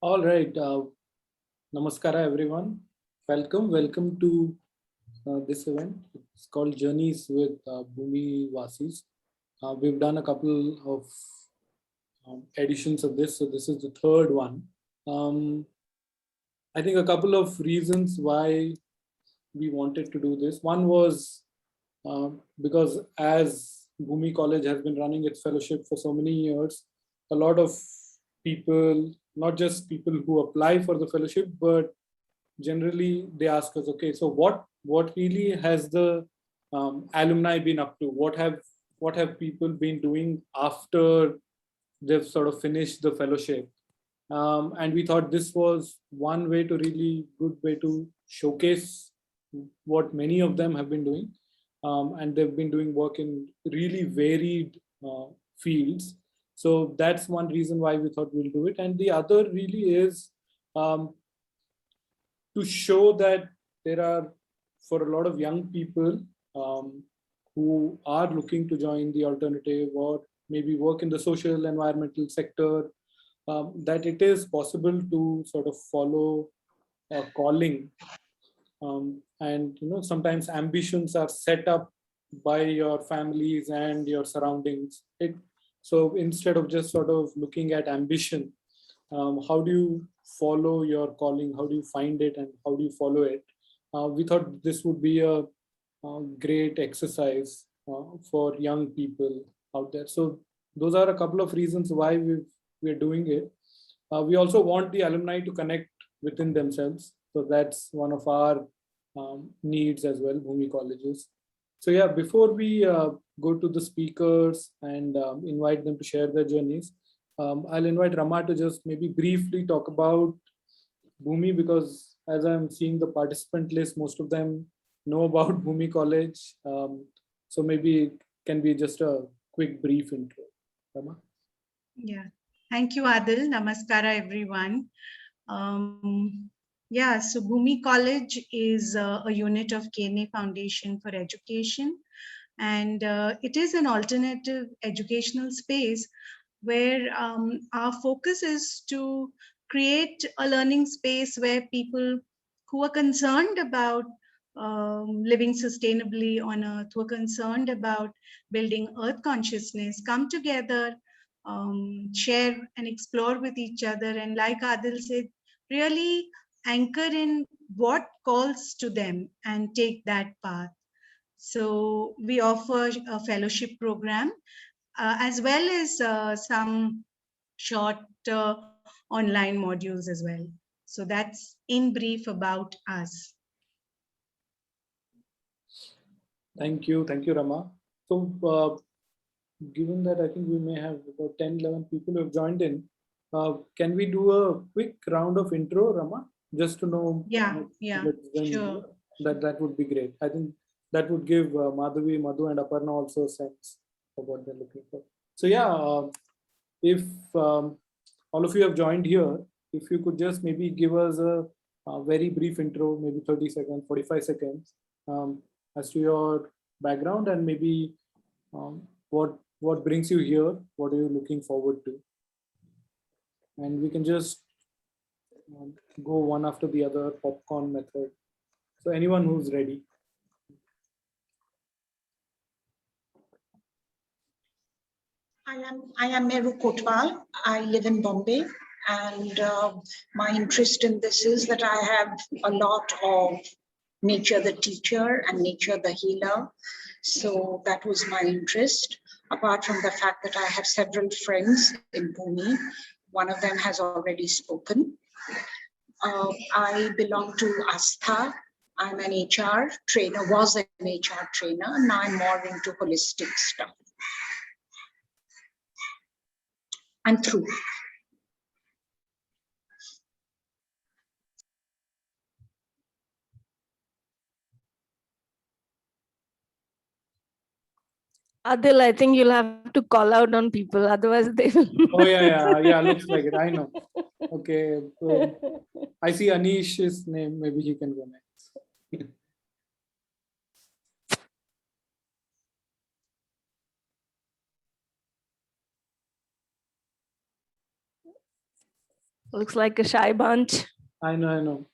All right. Namaskara, everyone. Welcome to this event. It's called Journeys with Bhumi Vasis. We've done a couple of editions of this, so this is the third one. Um, I think a couple of reasons why we wanted to do this. One was because as Bhumi College has been running its fellowship for so many years, a lot of people, not just people who apply for the fellowship, but generally they ask us, okay, so what really has the alumni been up to? What have people been doing after they've sort of finished the fellowship? And we thought this was one way to really good way to showcase what many of them have been doing, and they've been doing work in really varied fields. So that's one reason why we thought we'll do it. And the other really is um, to show that there are, for a lot of young people who are looking to join the alternative or maybe work in the social environmental sector, that it is possible to sort of follow a calling. And sometimes ambitions are set up by your families and your surroundings. So instead of just sort of looking at ambition, how do you follow your calling? How do you find it, and how do you follow it? We thought this would be a great exercise for young people out there. So those are a couple of reasons why we're doing it. We also want the alumni to connect within themselves. So that's one of our needs as well, Bhumi colleges. So yeah, before we go to the speakers and invite them to share their journeys, I'll invite Rama to just maybe briefly talk about Bhumi, because as I'm seeing the participant list, most of them know about Bhumi College. So maybe it can be just a quick brief intro. Rama? Yeah, thank you, Adil. Namaskara, everyone. So Bhumi College is a unit of KNA Foundation for Education, and it is an alternative educational space where our focus is to create a learning space where people who are concerned about living sustainably on earth, who are concerned about building earth consciousness, come together, share and explore with each other, and like Adil said, really anchor in what calls to them and take that path. So we offer a fellowship program as well as some short online modules as well. So that's in brief about us. Thank you, Rama. So, given that I think we may have about 10, 11 people who have joined in, can we do a quick round of intro, Rama, just to know Yeah, sure. That would be great. I think that would give Madhavi, Madhu, and Aparna also a sense of what they're looking for. So yeah, if all of you have joined here, if you could just maybe give us a very brief intro, maybe 30 seconds, 45 seconds, as to your background and maybe what brings you here, what are you looking forward to, and we can just go one after the other, popcorn method. So anyone who's ready. I am Meru Kotwal. I live in Bombay, and my interest in this is that I have a lot of nature the teacher and nature the healer. So that was my interest. Apart from the fact that I have several friends in Pune, one of them has already spoken. I belong to Astha. I'm an HR trainer, was an HR trainer, and now I'm more into holistic stuff. I'm through. Adil, I think you'll have to call out on people, otherwise they will. Oh yeah, looks like it. I know. Okay, I see Anish's name. Maybe he can go next. Looks like a shy bunch. I know.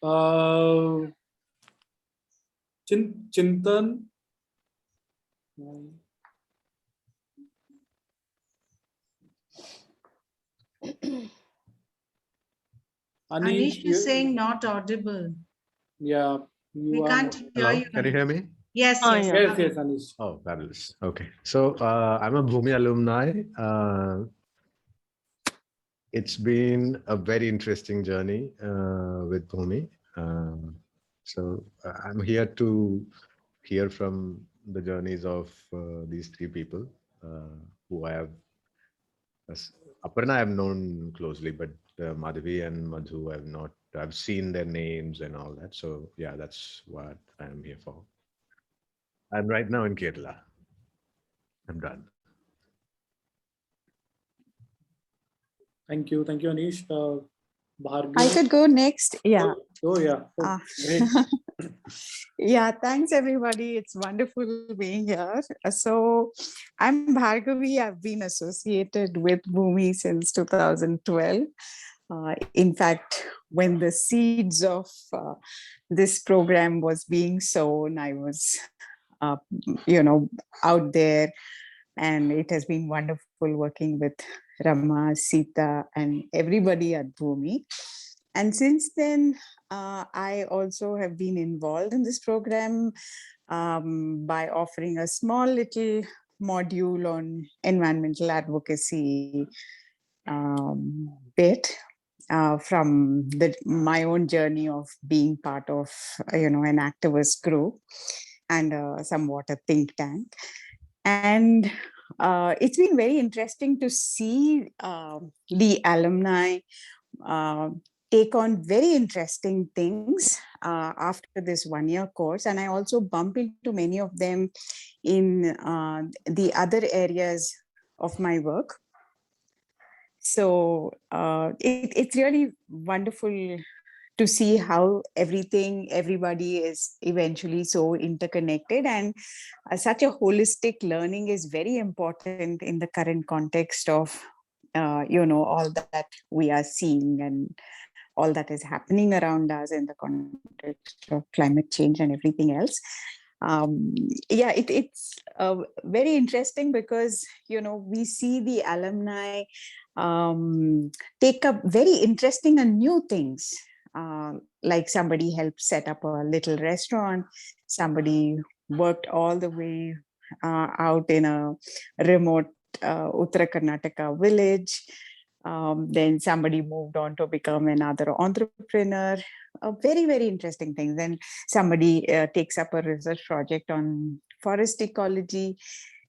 Chintan. Anish is saying not audible. Yeah, We you are. can't hear Hello, you. can you hear me? Yes, Oh, yes. yeah. Yes, yes, Anish. Oh, fabulous. Okay. So I'm a Bhumi alumni. It's been a very interesting journey with Bhumi. I'm here to hear from the journeys of these three people who I have. Aparna I have known closely, but Madhavi and Madhu I have not. I've seen their names and all that. So yeah, that's what I'm here for. I'm right now in Kerala. I'm done. Thank you, Anish. Bhargavi. I could go next. Yeah. Oh, yeah. Oh, Ah. great. Yeah, thanks everybody. It's wonderful being here. So I'm Bhargavi. I've been associated with Bhumi since 2012. In fact, when the seeds of this program was being sown, I was, uh, out there, and it has been wonderful working with Rama, Sita, and everybody at Bhumi. And since then, I also have been involved in this program by offering a small little module on environmental advocacy bit from my own journey of being part of an activist group and somewhat a think tank. And it's been very interesting to see the alumni take on very interesting things after this 1-year course. And I also bump into many of them in the other areas of my work. So it's really wonderful to see how everybody is eventually so interconnected, and such a holistic learning is very important in the current context of all that we are seeing and all that is happening around us in the context of climate change and everything else. It's very interesting because we see the alumni take up very interesting and new things. Like somebody helped set up a little restaurant, somebody worked all the way out in a remote Uttara Karnataka village. Then somebody moved on to become another entrepreneur. Very, very interesting things. Then somebody takes up a research project on forest ecology.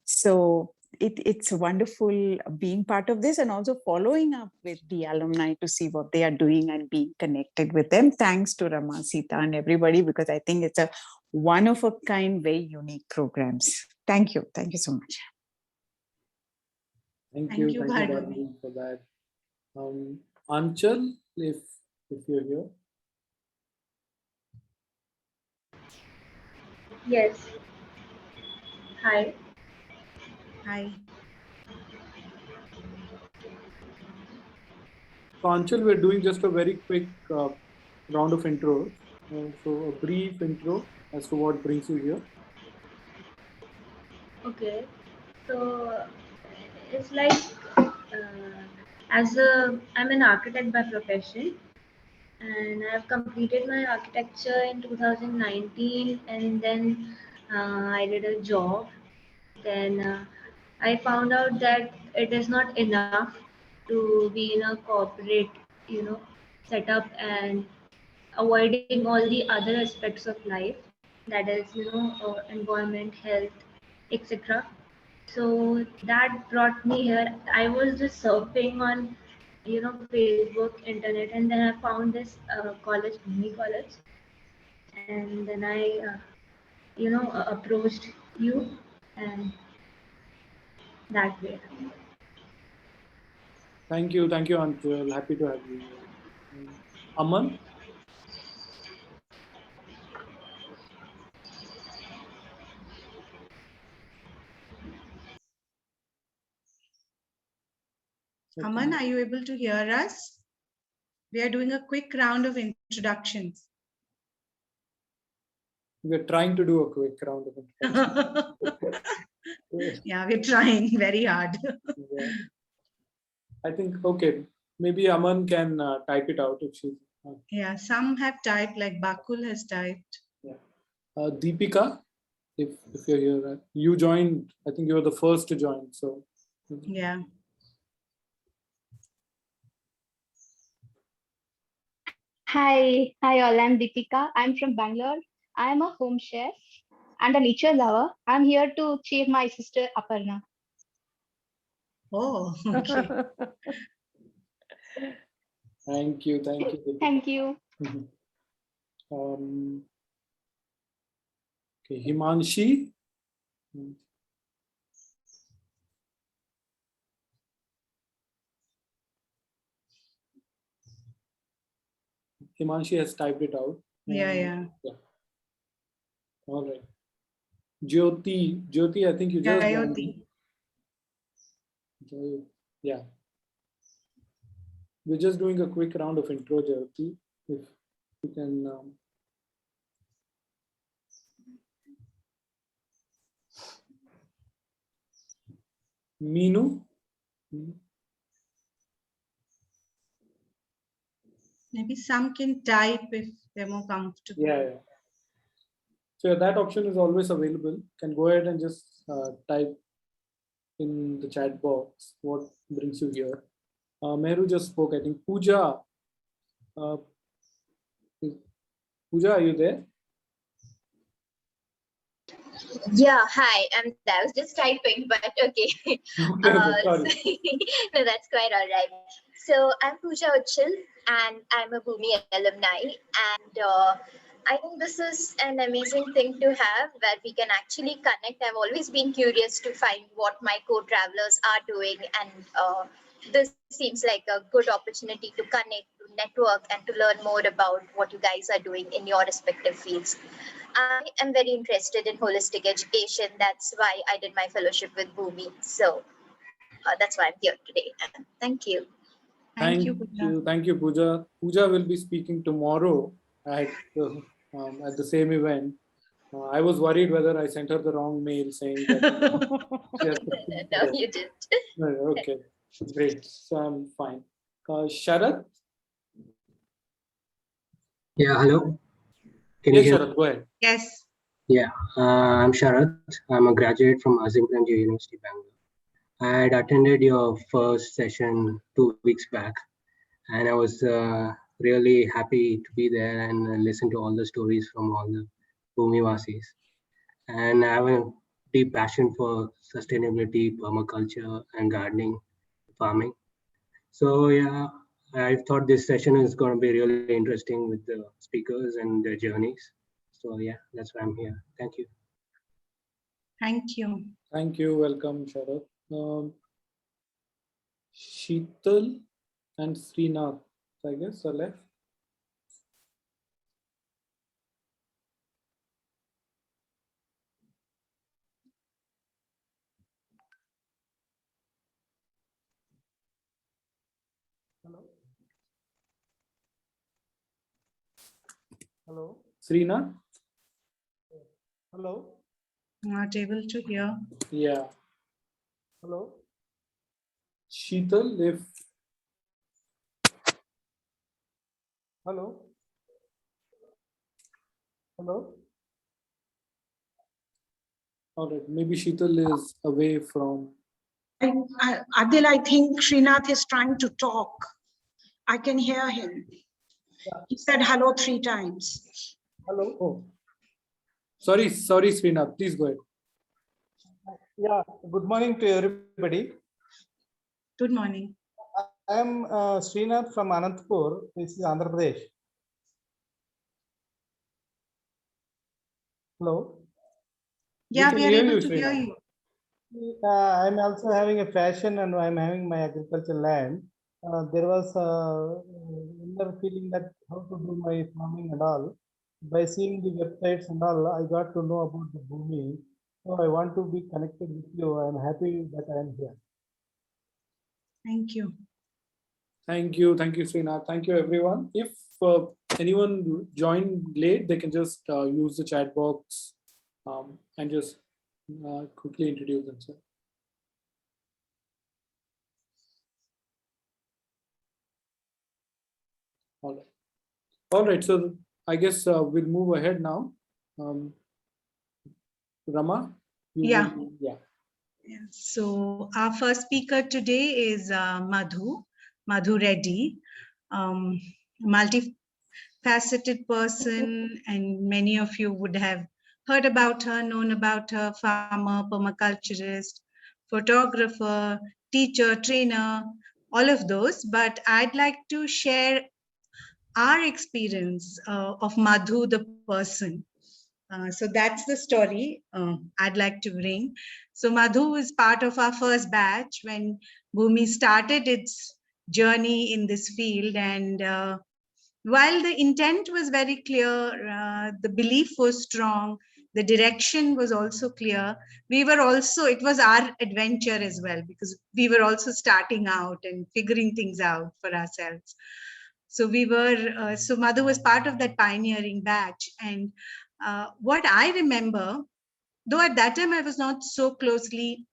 So it's wonderful being part of this and also following up with the alumni to see what they are doing and being connected with them. Thanks to Rama, Sita, and everybody, because I think it's a one of a kind, very unique programs. Thank you. Thank you so much. Thank you, Bhargavi. Bhargavi, for that. Anchal, if you're here. Yes. Hi. Hi. So Anchal, we're doing just a very quick round of intros. So a brief intro as to what brings you here. Okay. So it's like I'm an architect by profession, and I've completed my architecture in 2019, and then I did a job. Then I found out that it is not enough to be in a corporate, setup and avoiding all the other aspects of life, that is environment, health, etc. So that brought me here. I was just surfing on Facebook, internet, and then I found this college, Bhumi College, and then I approached you, and that way. Thank you, Anchal. Happy to have you. Aman. Aman, are you able to hear us? We are doing a quick round of introductions. We're trying to do a quick round of introduction. Yeah, we're trying very hard. Yeah. I think, okay, maybe Aman can type it out if she. Yeah, some have typed, like Bakul has typed. Deepika, if you're here, you joined. I think you were the first to join. So Yeah. Hi, all. I'm Deepika. I'm from Bangalore. I'm a home chef and a nature lover. I'm here to cheer my sister Aparna. Oh, okay. thank you, Deepika. Thank you. Okay, Himanshi. Himanshi has typed it out. Yeah. All right. Jyoti, I think you just joined in. Yeah. We're just doing a quick round of intro, Jyoti. If you can. Meenu. Maybe some can type if they're more comfortable. Yeah. So that option is always available. You can go ahead and just type in the chat box what brings you here. Mehru just spoke. I think Pooja. Pooja, are you there? Yeah, hi. I was just typing, but okay. Sorry. No, that's quite all right. So I'm Pooja Uchil, and I'm a Bhumi alumni. And I think this is an amazing thing to have where we can actually connect. I've always been curious to find what my co-travelers are doing, and this seems like a good opportunity to connect, to network, and to learn more about what you guys are doing in your respective fields. I am very interested in holistic education. That's why I did my fellowship with Bhumi. So that's why I'm here today. Thank you. Thank you, Pooja. Thank you, Pooja. Pooja will be speaking tomorrow at the same event. I was worried whether I sent her the wrong mail saying that. No, you didn't. Okay, great. So I'm fine. Sharath? Yeah, hello. Can Yes, you hear? Sharath, go ahead. Yes. Yeah, I'm Sharath. I'm a graduate from Azim Premji University, Bangalore. I had attended your first session 2 weeks back, and I was really happy to be there and listen to all the stories from all the Bhumivasis. And I have a deep passion for sustainability, permaculture, and gardening, farming. So yeah, I thought this session is going to be really interesting with the speakers and their journeys. So yeah, that's why I'm here. Thank you. Thank you. Thank you. Welcome, Sharath. Sheetal and Srinath, I guess, are left. Hello. Hello. Srinath? Hello. Not able to hear. Yeah. Hello. Sheetal, if. Hello. Hello. All right. Maybe Sheetal is away from. Adil, I think Srinath is trying to talk. I can hear him. He said hello 3 times. Hello. Oh. Sorry, Srinath. Please go ahead. Yeah, good morning to everybody. Good morning. I am Srinath from Anantapur. This is Andhra Pradesh. Hello. Yeah, we are able to Srinath. hear you. I'm also having a passion and I'm having my agricultural land. There was a inner feeling that how to do my farming and all. By seeing the websites and all, I got to know about the Bhumi. So I want to be connected with you. I'm happy that I am here. Thank you. Thank you, Srinath. Thank you, everyone. If anyone joined late, they can just use the chat box and just quickly introduce themselves. All right. So I guess we'll move ahead now. Rama? Yeah. Yeah. So our first speaker today is Madhu Reddy, multifaceted person, and many of you would have heard about her, known about her, farmer, permaculturist, photographer, teacher, trainer, all of those. But I'd like to share our experience of Madhu, the person. So that's the story I'd like to bring. So Madhu is part of our first batch when Bhumi started its journey in this field. And while the intent was very clear, the belief was strong, the direction was also clear. It was our adventure as well, because we were also starting out and figuring things out for ourselves. So so Madhu was part of that pioneering batch. And what I remember, though at that time I was not so closely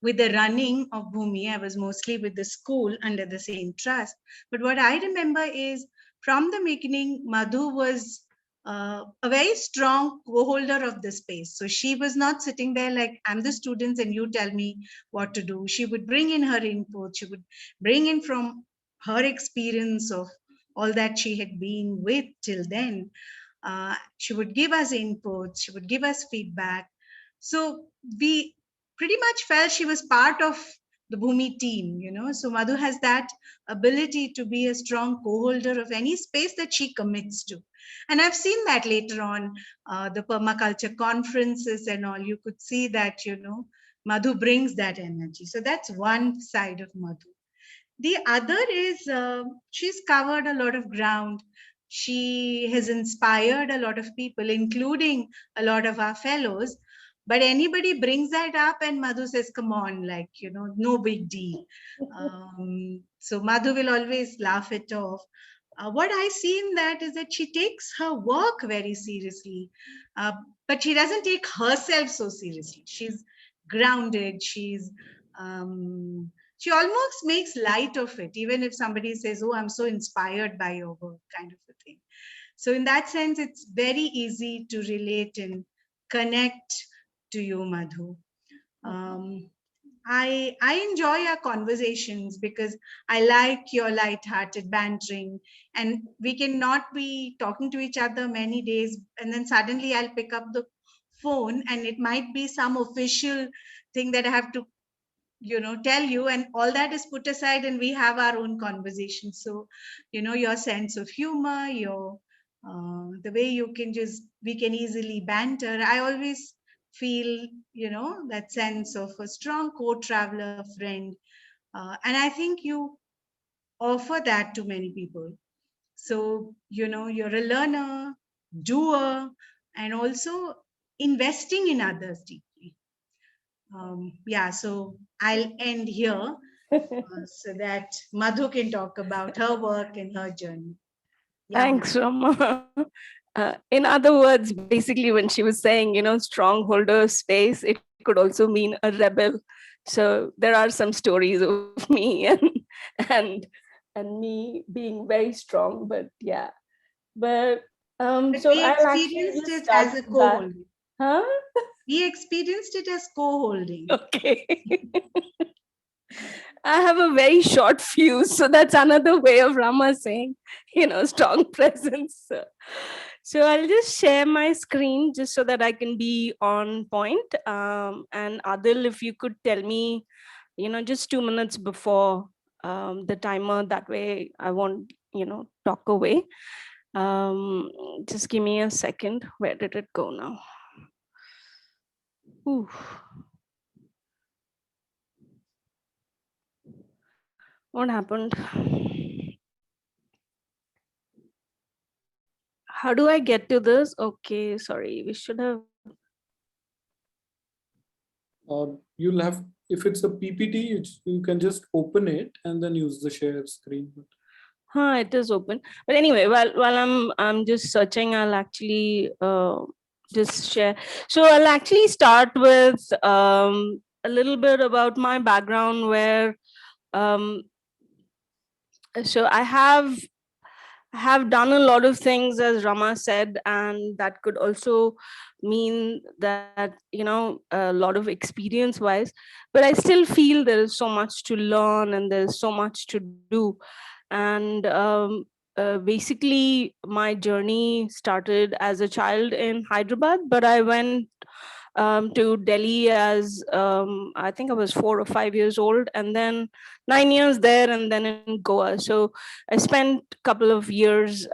with the running of Bhumi, I was mostly with the school under the same trust. But what I remember is from the beginning, Madhu was a very strong co-holder of the space. So she was not sitting there like, I'm the students and you tell me what to do. She would bring in her input. She would bring in from her experience of all that she had been with till then. She would give us input. She would give us feedback. So we pretty much felt she was part of the Bhumi team, you know. So Madhu has that ability to be a strong co-holder of any space that she commits to. And I've seen that later on, the permaculture conferences and all, you could see that, you know, Madhu brings that energy. So that's one side of Madhu. The other is she's covered a lot of ground. She has inspired a lot of people, including a lot of our fellows. But anybody brings that up and Madhu says, come on, like, you know, no big deal. So Madhu will always laugh it off. What I see in that is that she takes her work very seriously, but she doesn't take herself so seriously. She's grounded. She almost makes light of it, even if somebody says, oh, I'm so inspired by your work, kind of a thing. So in that sense, it's very easy to relate and connect to you, Madhu. I enjoy our conversations because I like your light-hearted bantering, and we cannot be talking to each other many days, and then suddenly I'll pick up the phone and it might be some official thing that I have to, you know, tell you, and all that is put aside and we have our own conversation. So, you know, your sense of humor, your the way we can easily banter. I always feel, you know, that sense of a strong co-traveler friend. And I think you offer that to many people. So, you know, you're a learner, doer, and also investing in others deeply. Yeah, so I'll end here so that Madhu can talk about her work and her journey. Yeah, Thanks, Rama. In other words, basically, when she was saying, you know, strongholder space, it could also mean a rebel. So there are some stories of me and me being very strong, but yeah. But so we I'll actually experienced just it start as a with that. co-holding. Huh? We experienced it as co-holding. Okay. I have a very short fuse, so that's another way of Rama saying, you know, strong presence. So I'll just share my screen just so that I can be on point. And Adil, if you could tell me, you know, just 2 minutes before the timer, that way I won't, you know, talk away. Just give me a second. Where did it go now? Ooh. What happened? How do I get to this? Okay, sorry, we should have. You'll have if it's a PPT, you can just open it and then use the share screen. It is open. But anyway, while I'm just searching, I'll actually just share. So I'll actually start with a little bit about my background, where so I have done a lot of things, as Rama said, and that could also mean that, you know, a lot of experience wise, but I still feel there is so much to learn and there's so much to do. And basically my journey started as a child in Hyderabad, but I went to Delhi as I think I was 4 or 5 years old, and then 9 years there, and then in Goa. So I spent a couple of years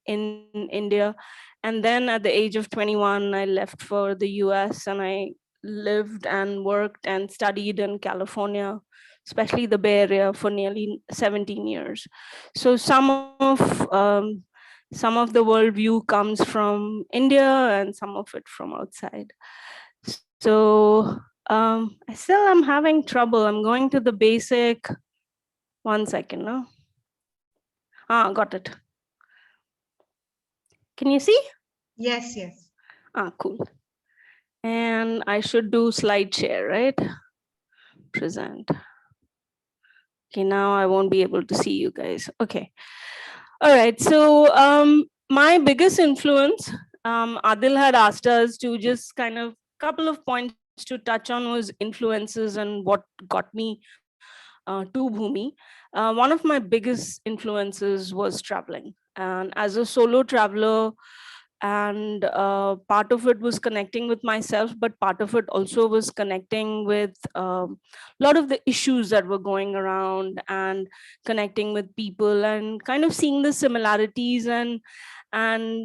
in India, and then at the age of 21, I left for the US, and I lived and worked and studied in California, especially the Bay Area, for nearly 17 years. So some of the worldview comes from India and some of it from outside. So I still am having trouble. I'm going to the basic. 1 second, no? Got it. Can you see? Yes, yes. Cool. And I should do slide share, right? Present. Okay, now I won't be able to see you guys. Okay. All right. So my biggest influence, Adil had asked us to just kind of couple of points to touch on, was influences and what got me to Bhumi. One of my biggest influences was traveling. And as a solo traveler, and part of it was connecting with myself, but part of it also was connecting with a lot of the issues that were going around, and connecting with people, and kind of seeing the similarities, and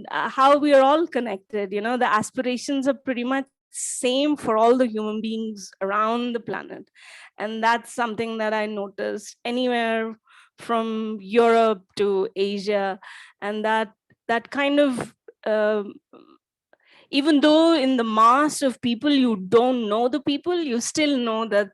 how we are all connected. You know, the aspirations are pretty much same for all the human beings around the planet, and that's something that I noticed anywhere from Europe to Asia. And that kind of even though in the mass of people you don't know the people, you still know that,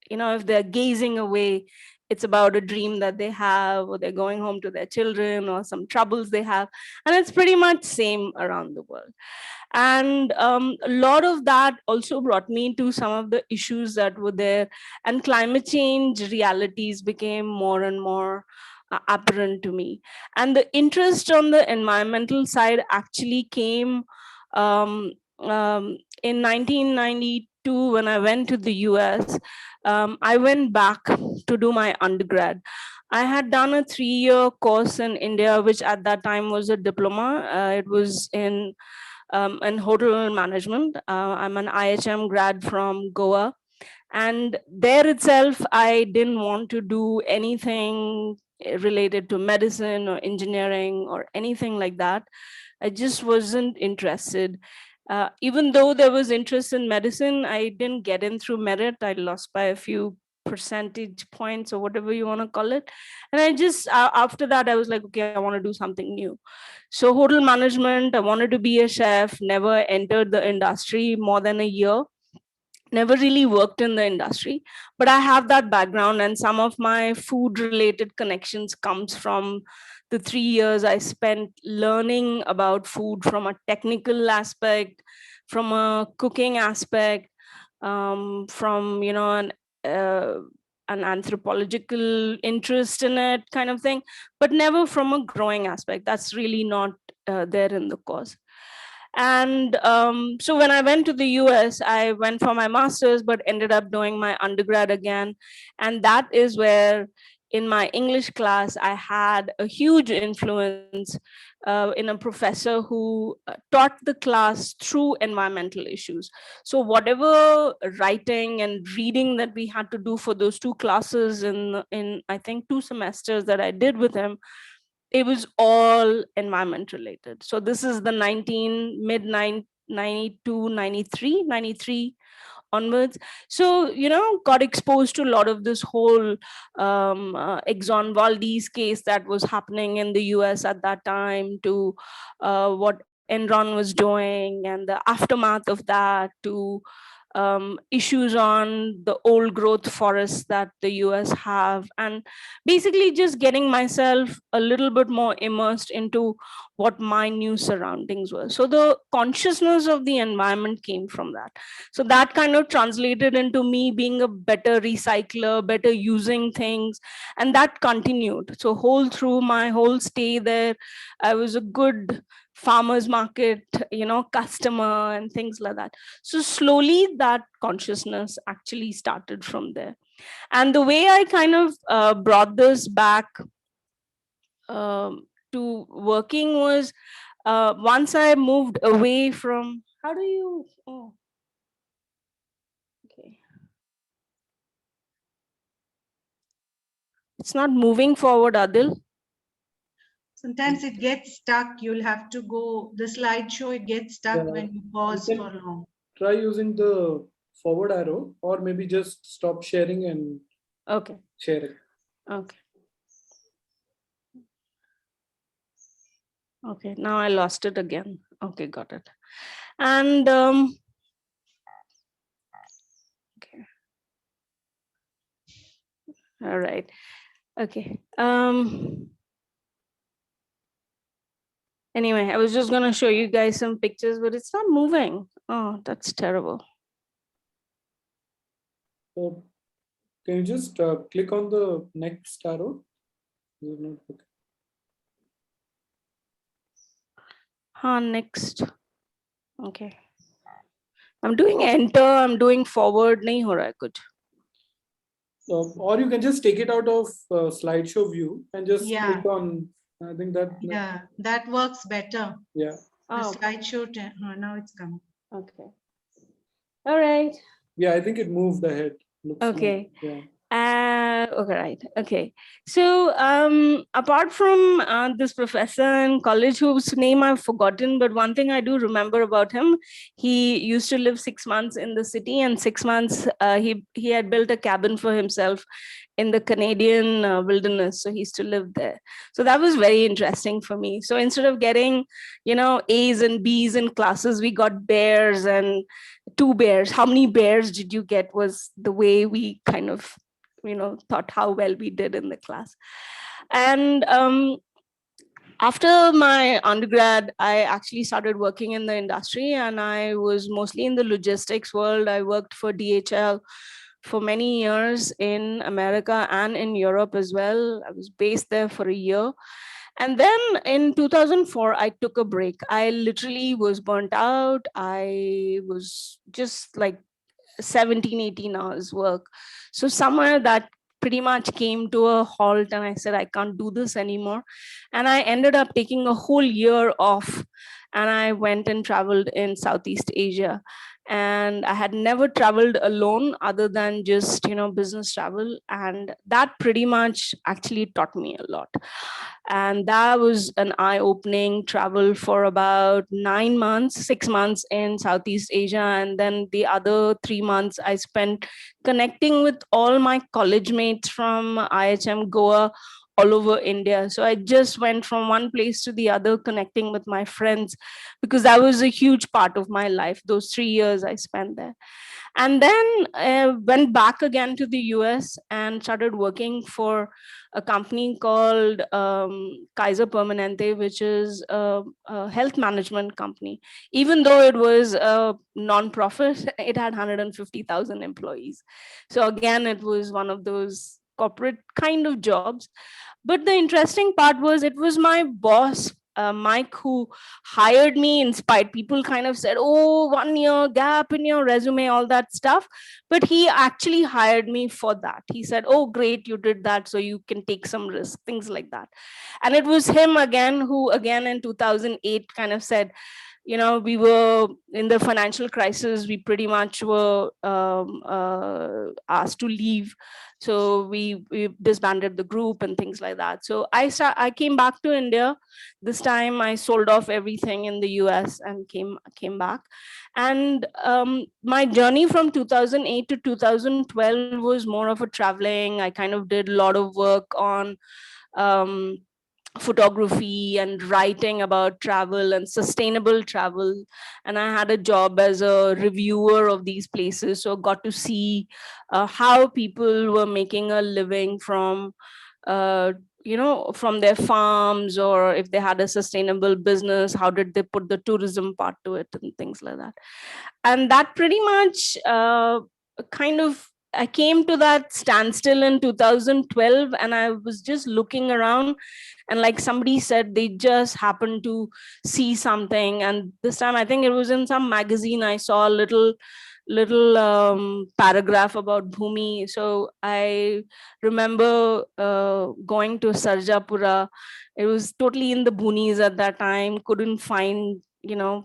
you know, if they're gazing away, it's about a dream that they have, or they're going home to their children, or some troubles they have. And it's pretty much same around the world. And a lot of that also brought me to some of the issues that were there, and climate change realities became more and more apparent to me. And the interest on the environmental side actually came in 1992 when I went to the US. I went back to do my undergrad. I had done a 3-year course in India, which at that time was a diploma. It was in hotel management. I'm an IHM grad from Goa. And there itself, I didn't want to do anything related to medicine or engineering or anything like that. I just wasn't interested. Even though there was interest in medicine, I didn't get in through merit. I lost by a few percentage points, or whatever you want to call it. And I just, after that, I was like, okay, I want to do something new. So hotel management, I wanted to be a chef, never entered the industry more than a year. Never really worked in the industry, but I have that background, and some of my food related connections comes from the 3 years I spent learning about food from a technical aspect, from a cooking aspect, from, you know, an anthropological interest in it kind of thing, but never from a growing aspect. That's really not there in the course. And so when I went to the US, I went for my master's, but ended up doing my undergrad again. And that is where, in my English class, I had a huge influence in a professor who taught the class through environmental issues. So whatever writing and reading that we had to do for those 2 classes in I think 2 semesters that I did with him, it was all environment related. So this is the mid 92, 93 onwards. So, you know, got exposed to a lot of this whole Exxon Valdez case that was happening in the US at that time, to what Enron was doing and the aftermath of that, to issues on the old growth forests that the US have, and basically just getting myself a little bit more immersed into what my new surroundings were. So the consciousness of the environment came from that. So that kind of translated into me being a better recycler, better using things, and that continued. So through my whole stay there, I was a good farmers market, customer and things like that. So slowly that consciousness actually started from there. And the way I kind of brought this back to working was once I moved away from, okay. It's not moving forward, Adil. Sometimes it gets stuck. You'll have to go, the slideshow, it gets stuck when you pause can for long. Try using the forward arrow, or maybe just stop sharing and share it. Okay. Okay, now I lost it again. Okay, got it. And okay. All right. Okay. Anyway, I was just going to show you guys some pictures, but it's not moving. Oh, that's terrible. So can you just click on the next arrow? Next. Okay. I'm doing enter, I'm doing forward. Nahi ho raha hai kuch. Or you can just take it out of slideshow view and just click on, I think that. Yeah, that works better. Yeah. The slideshow, now it's coming. Okay. All right. Yeah, I think it moved ahead. Looks Okay. like, yeah. Okay, right. Okay. So apart from this professor in college whose name I've forgotten, but one thing I do remember about him, he used to live 6 months in the city, and 6 months he had built a cabin for himself in the Canadian wilderness. So he used to live there. So that was very interesting for me. So instead of getting, A's and B's in classes, we got bears and 2 bears. How many bears did you get was the way we kind of, thought how well we did in the class. And after my undergrad, I actually started working in the industry, and I was mostly in the logistics world. I worked for DHL for many years in America and in Europe as well. I was based there for a year. And then in 2004, I took a break. I literally was burnt out. I was just like 17, 18 hours work. So somewhere that pretty much came to a halt, and I said, I can't do this anymore. And I ended up taking a whole year off, and I went and traveled in Southeast Asia. And I had never traveled alone other than just, business travel. And that pretty much actually taught me a lot. And that was an eye-opening travel for about 9 months, 6 months in Southeast Asia. And then the other 3 months I spent connecting with all my college mates from IHM Goa all over India. So I just went from one place to the other, connecting with my friends, because that was a huge part of my life, those 3 years I spent there. And then went back again to the US and started working for a company called Kaiser Permanente, which is a health management company. Even though it was a non-profit, it had 150,000 employees. So again, it was one of those corporate kind of jobs. But the interesting part was, it was my boss, Mike, who hired me in spite. People kind of said, oh, 1 year gap in your resume, all that stuff. But he actually hired me for that. He said, oh, great, you did that, so you can take some risk, things like that. And it was him again, who again in 2008 kind of said, we were in the financial crisis, we pretty much were asked to leave. So we disbanded the group and things like that. So I came back to India. This time I sold off everything in the US and came back. And my journey from 2008 to 2012 was more of a traveling. I kind of did a lot of work on photography and writing about travel and sustainable travel. And I had a job as a reviewer of these places. So got to see how people were making a living from, from their farms, or if they had a sustainable business, how did they put the tourism part to it and things like that. And that pretty much kind of, I came to that standstill in 2012, and I was just looking around, and like somebody said, they just happened to see something. And this time, I think it was in some magazine, I saw a little paragraph about Bhumi. So I remember going to Sarjapura. It was totally in the boonies at that time, couldn't find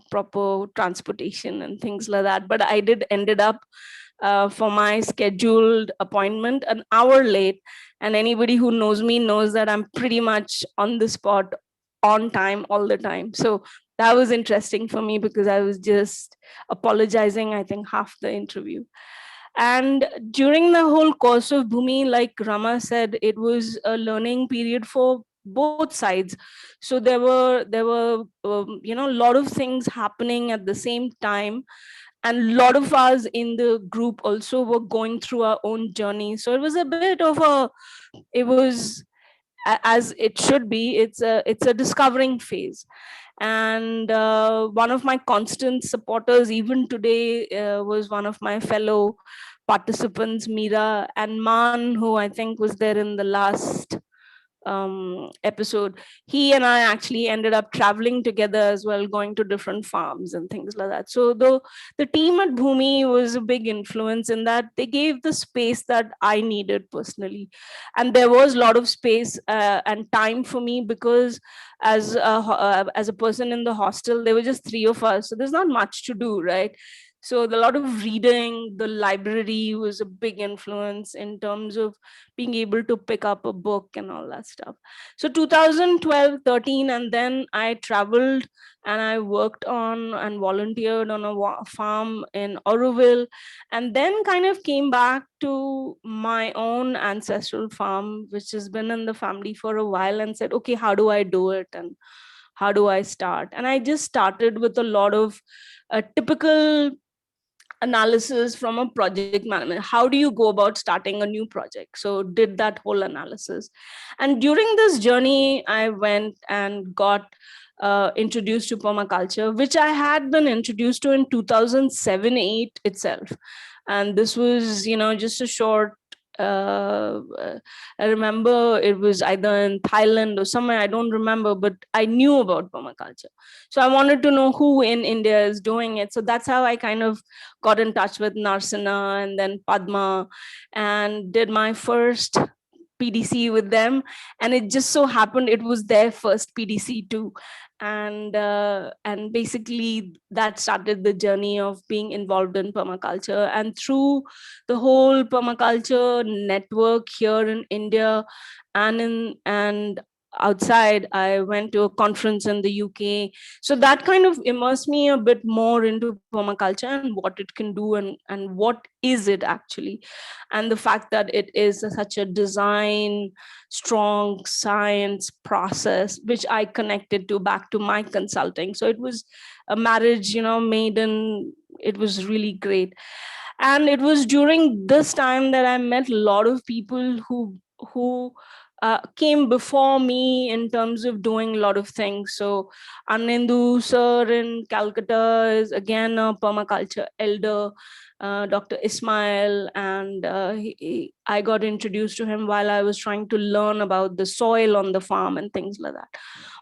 proper transportation and things like that. But I did ended up for my scheduled appointment an hour late. And anybody who knows me knows that I'm pretty much on the spot, on time, all the time. So that was interesting for me, because I was just apologizing, I think, half the interview. And during the whole course of Bhumi, like Rama said, it was a learning period for both sides. So there were a lot of things happening at the same time, and a lot of us in the group also were going through our own journey. So it was a bit of as it should be, it's a discovering phase. And one of my constant supporters even today was one of my fellow participants, Meera, and Man, who I think was there in the last episode. He and I actually ended up traveling together as well, going to different farms and things like that. So the team at Bhumi was a big influence in that they gave the space that I needed personally. And there was a lot of space and time for me, because as a person in the hostel, there were just 3 of us. So there's not much to do, right? So a lot of reading, the library was a big influence in terms of being able to pick up a book and all that stuff. So 2012, 13, and then I traveled and I worked on and volunteered on a farm in Auroville, and then kind of came back to my own ancestral farm, which has been in the family for a while, and said, okay, how do I do it? And how do I start? And I just started with a lot of typical analysis from a project management. How do you go about starting a new project? So did that whole analysis. And during this journey, I went and got introduced to permaculture, which I had been introduced to in 2007-8 itself. And this was, just a short, I remember it was either in Thailand or somewhere, I don't remember, but I knew about permaculture. So I wanted to know who in India is doing it. So that's how I kind of got in touch with Narsana and then Padma, and did my first PDC with them. And it just so happened it was their first PDC too. And basically that started the journey of being involved in permaculture. And through the whole permaculture network here in India and outside, I went to a conference in the UK. So that kind of immersed me a bit more into permaculture and what it can do, and what is it actually. And the fact that it is such a design strong science process, which I connected to back to my consulting. So it was a marriage, made in, it was really great. And it was during this time that I met a lot of people who came before me in terms of doing a lot of things. So Anendu sir in Calcutta is again a permaculture elder, Dr. Ismail, and I got introduced to him while I was trying to learn about the soil on the farm and things like that.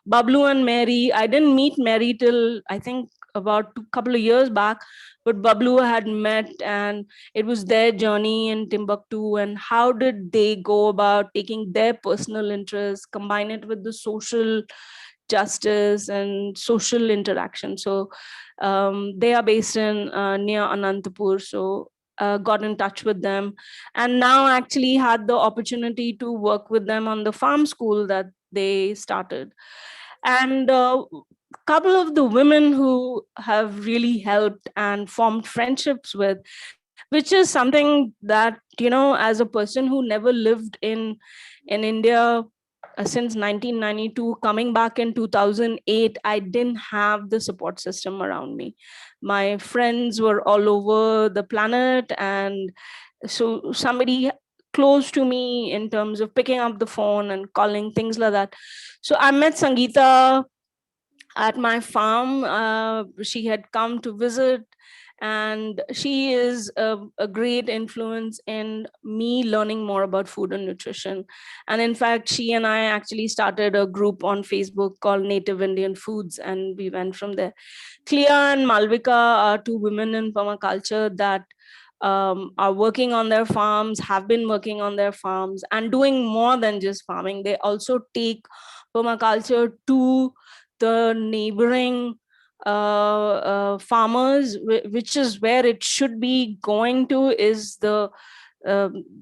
Bablu and Mary, I didn't meet Mary till I think about a couple of years back, but Bablu had met, and it was their journey in Timbuktu, and how did they go about taking their personal interests, combine it with the social justice and social interaction. So they are based in near Anantapur. So got in touch with them, and now actually had the opportunity to work with them on the farm school that they started. And couple of the women who have really helped and formed friendships with, which is something that, as a person who never lived in India, since 1992, coming back in 2008, I didn't have the support system around me. My friends were all over the planet, and so somebody close to me in terms of picking up the phone and calling, things like that. So I met Sangeeta at my farm. She had come to visit, and she is a great influence in me learning more about food and nutrition. And in fact, she and I actually started a group on Facebook called Native Indian Foods, and we went from there. Clea and Malvika are two women in permaculture that are working on their farms, have been working on their farms, and doing more than just farming. They also take permaculture to the neighboring farmers, which is where it should be going to, is the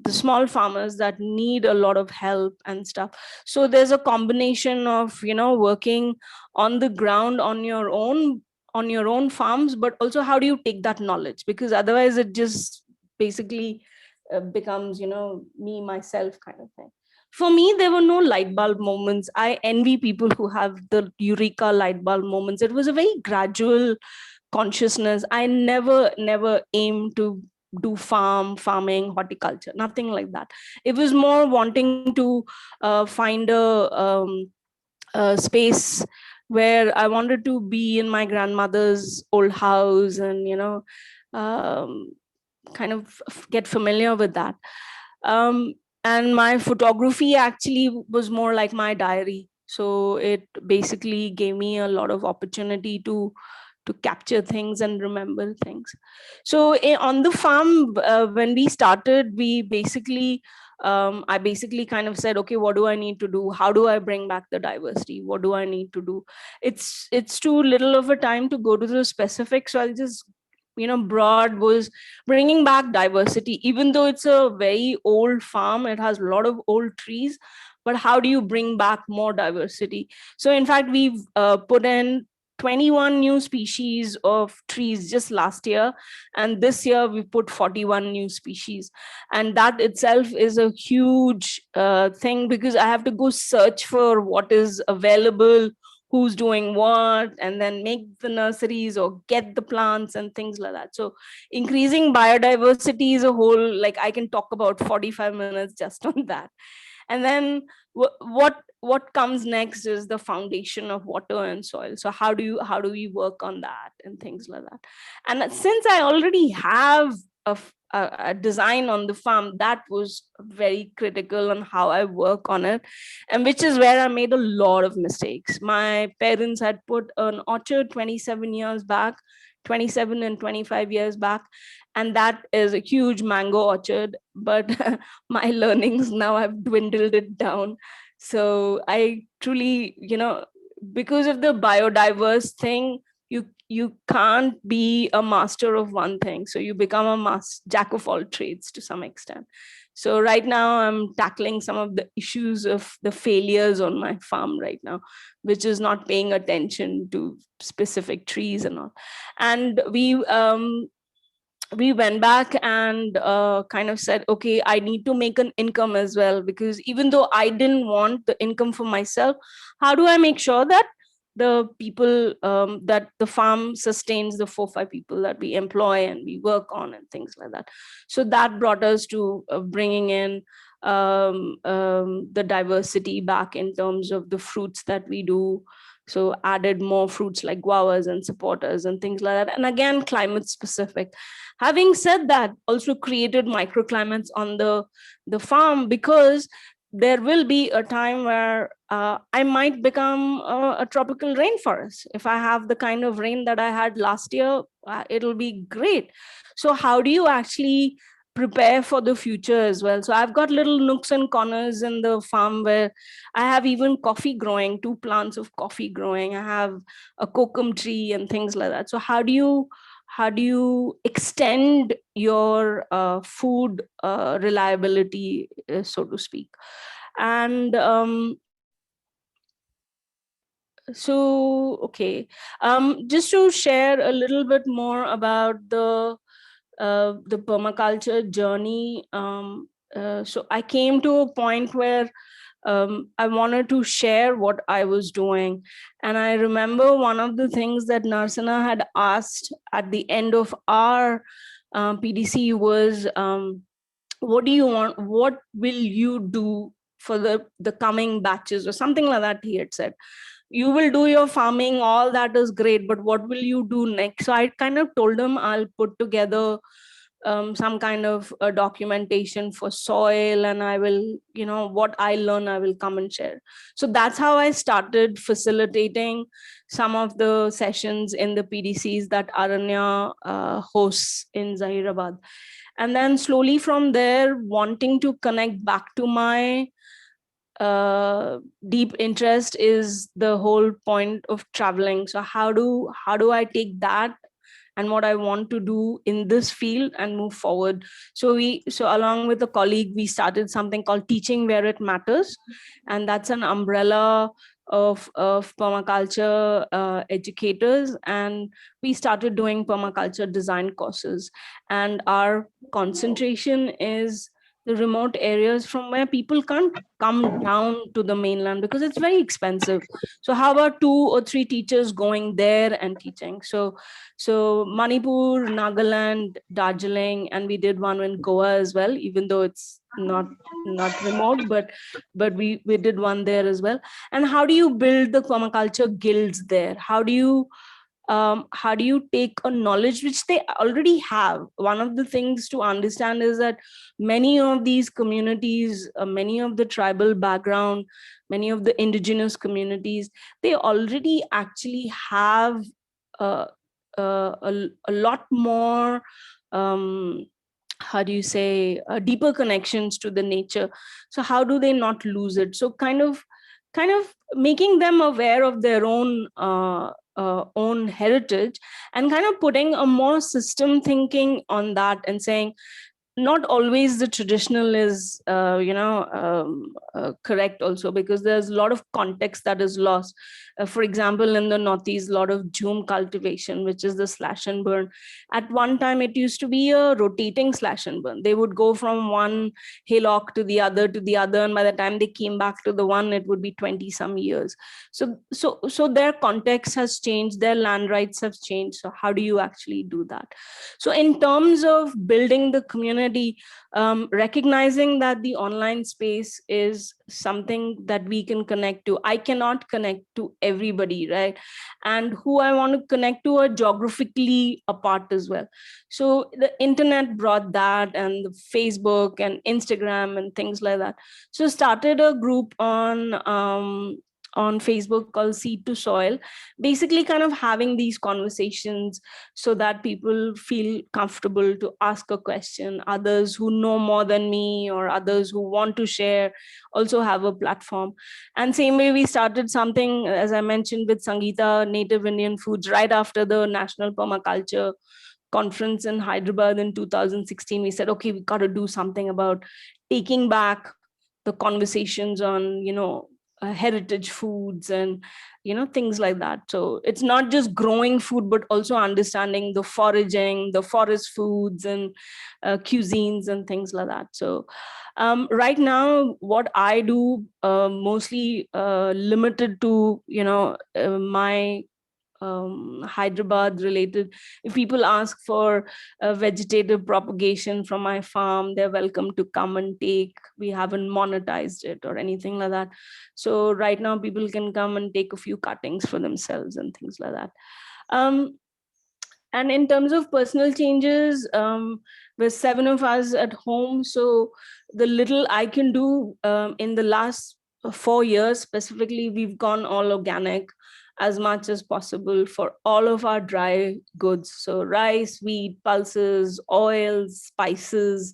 small farmers that need a lot of help and stuff. So there's a combination of, you know, working on the ground on your own farms, but also how do you take that knowledge, because otherwise it just basically becomes, you know, me myself kind of thing. For me, there were no light bulb moments. I envy people who have the eureka light bulb moments. It was a very gradual consciousness. I never aimed to do farming, horticulture, nothing like that. It was more wanting to find a space where I wanted to be in my grandmother's old house and, you know, kind of get familiar with that. And my photography actually was more like my diary. So it basically gave me a lot of opportunity to capture things and remember things. So on the farm, when we started, we basically, I basically kind of said, okay, what do I need to do? How do I bring back the diversity? What do I need to do? It's too little of a time to go to the specifics. So I'll just, you know, broad was bringing back diversity. Even though it's a very old farm, it has a lot of old trees, but how do you bring back more diversity? So in fact, we've put in 21 new species of trees just last year, and this year we put 41 new species, and that itself is a huge thing, because I have to go search for what is available, who's doing what, and then make the nurseries or get the plants and things like that. So increasing biodiversity is a whole, like I can talk about 45 minutes just on that. And then what comes next is the foundation of water and soil. So how do we work on that and things like that. And since I already have a design on the farm, that was very critical on how I work on it, and which is where I made a lot of mistakes. My parents had put an orchard 27 years back, 27 and 25 years back, and that is a huge mango orchard, but my learnings now have dwindled it down. So I truly, you know, because of the biodiverse thing, you can't be a master of one thing. So you become a jack of all trades to some extent. So right now I'm tackling some of the issues of the failures on my farm right now, which is not paying attention to specific trees and all. And we went back and kind of said, okay, I need to make an income as well, because even though I didn't want the income for myself, how do I make sure that the people that the farm sustains the 4-5 people that we employ and we work on and things like that. So that brought us to bringing in the diversity back in terms of the fruits that we do. So added more fruits like guavas and supporters and things like that. And again, climate specific. Having said that, also created microclimates on the farm, because there will be a time where I might become a tropical rainforest. If I have the kind of rain that I had last year, it'll be great. So how do you actually prepare for the future as well? So I've got little nooks and corners in the farm where I have even coffee growing, 2 plants of coffee growing. I have a kokum tree and things like that. So how do you extend your food reliability, so to speak? And so, okay, just to share a little bit more about the permaculture journey. So I came to a point where I wanted to share what I was doing. And I remember one of the things that Narsana had asked at the end of our PDC was, what do you want? What will you do for the coming batches, or something like that, he had said. You will do your farming, all that is great, but what will you do next? So I kind of told him I'll put together some kind of a documentation for soil, and I will, what I learn, I will come and share. So that's how I started facilitating some of the sessions in the PDCs that Aranya hosts in Zahirabad. And then slowly from there, wanting to connect back to my deep interest is the whole point of traveling. So how do I take that and what I want to do in this field and move forward? So along with a colleague, we started something called Teaching Where It Matters, and that's an umbrella of permaculture educators, and we started doing permaculture design courses, and our concentration is the remote areas from where people can't come down to the mainland because it's very expensive. So how about 2 or 3 teachers going there and teaching? So Manipur, Nagaland, Darjeeling, and we did one in Goa as well, even though it's not remote, but we did one there as well. And how do you build the permaculture guilds there? How do you take a knowledge which they already have? One of the things to understand is that many of these communities, many of the tribal background, many of the indigenous communities, they already actually have a lot more, how do you say, deeper connections to the nature. So how do they not lose it? So kind of making them aware of their own own heritage, and kind of putting a more system thinking on that, and saying not always the traditional is correct also, because there's a lot of context that is lost. For example, in the Northeast, a lot of jhum cultivation, which is the slash and burn. At one time, it used to be a rotating slash and burn. They would go from one haylock to the other, and by the time they came back to the one, it would be 20 some years. So their context has changed, their land rights have changed. So how do you actually do that? So in terms of building the community, recognizing that the online space is something that we can connect to. I cannot connect to everybody, right? And who I want to connect to are geographically apart as well. So the internet brought that, and the Facebook and Instagram and things like that. So started a group on Facebook called Seed to Soil, basically kind of having these conversations so that people feel comfortable to ask a question. Others who know more than me, or others who want to share, also have a platform. And same way, we started something, as I mentioned, with Sangeeta, Native Indian Foods, right after the National Permaculture Conference in Hyderabad in 2016. We said, okay, we got to do something about taking back the conversations on, heritage foods and things like that. So it's not just growing food, but also understanding the foraging, the forest foods and cuisines and things like that. So right now, what I do, mostly limited to my Hyderabad related. If people ask for vegetative propagation from my farm, they're welcome to come and take. We haven't monetized it or anything like that. So right now people can come and take a few cuttings for themselves and things like that. And in terms of personal changes, there's 7 of us at home. So the little I can do, in the last 4 years specifically, we've gone all organic as much as possible for all of our dry goods. So rice, wheat, pulses, oils, spices,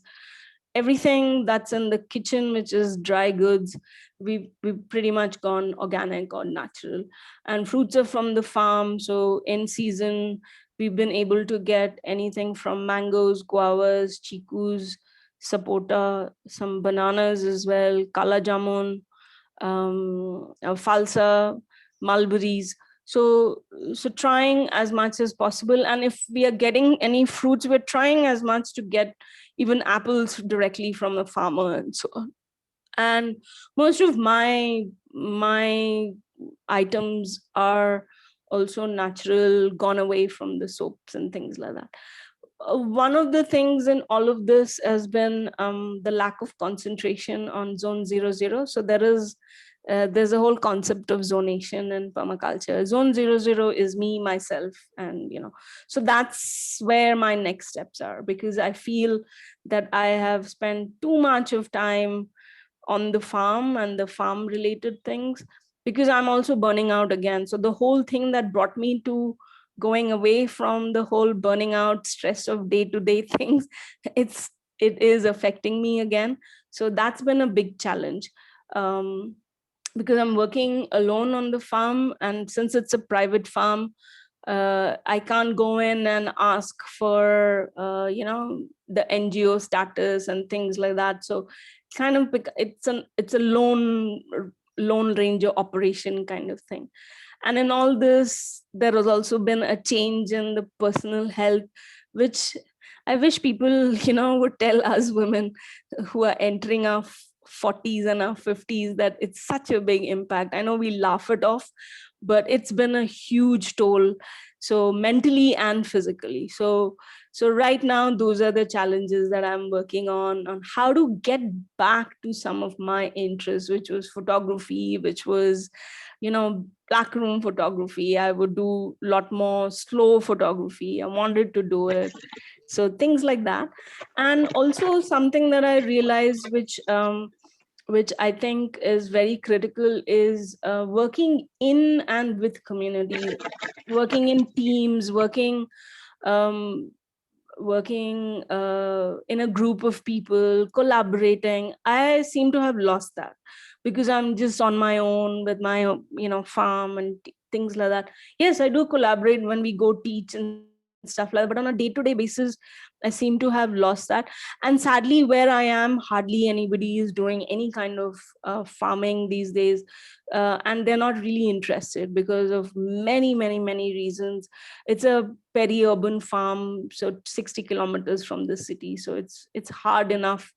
everything that's in the kitchen, which is dry goods, we've pretty much gone organic or natural. And fruits are from the farm. So in season, we've been able to get anything from mangoes, guavas, chikus, sapota, some bananas as well, kala jamun, falsa, mulberries. So trying as much as possible. And if we are getting any fruits, we're trying as much to get even apples directly from the farmer and so on. And most of my items are also natural, gone away from the soaps and things like that. One of the things in all of this has been the lack of concentration on zone 00. So there's a whole concept of zonation in permaculture. Zone 00 is me, myself, and so that's where my next steps are, because I feel that I have spent too much of time on the farm and the farm related things, because I'm also burning out again. So the whole thing that brought me to going away from the whole burning out stress of day-to-day things, it is affecting me again. So that's been a big challenge, because I'm working alone on the farm, and since it's a private farm, I can't go in and ask for the NGO status and things like that. So kind of it's a lone ranger operation kind of thing. And in all this, there has also been a change in the personal health, which I wish people would tell us women who are entering our 40s and our 50s that it's such a big impact. I know we laugh it off, but it's been a huge toll, so mentally and physically. So right now, those are the challenges that I'm working on how to get back to some of my interests, which was photography, which was black room photography. I would do a lot more slow photography. I wanted to do it. So things like that. And also something that I realized, which I think is very critical, is working in and with communities, working in teams, working in a group of people, collaborating. I seem to have lost that because I'm just on my own with my farm and things like that. Yes, I do collaborate when we go teach and stuff like that, but on a day-to-day basis, I seem to have lost that. And sadly, where I am, hardly anybody is doing any kind of farming these days, and they're not really interested because of many reasons. It's a peri-urban farm, so 60 kilometers from the city, so it's hard enough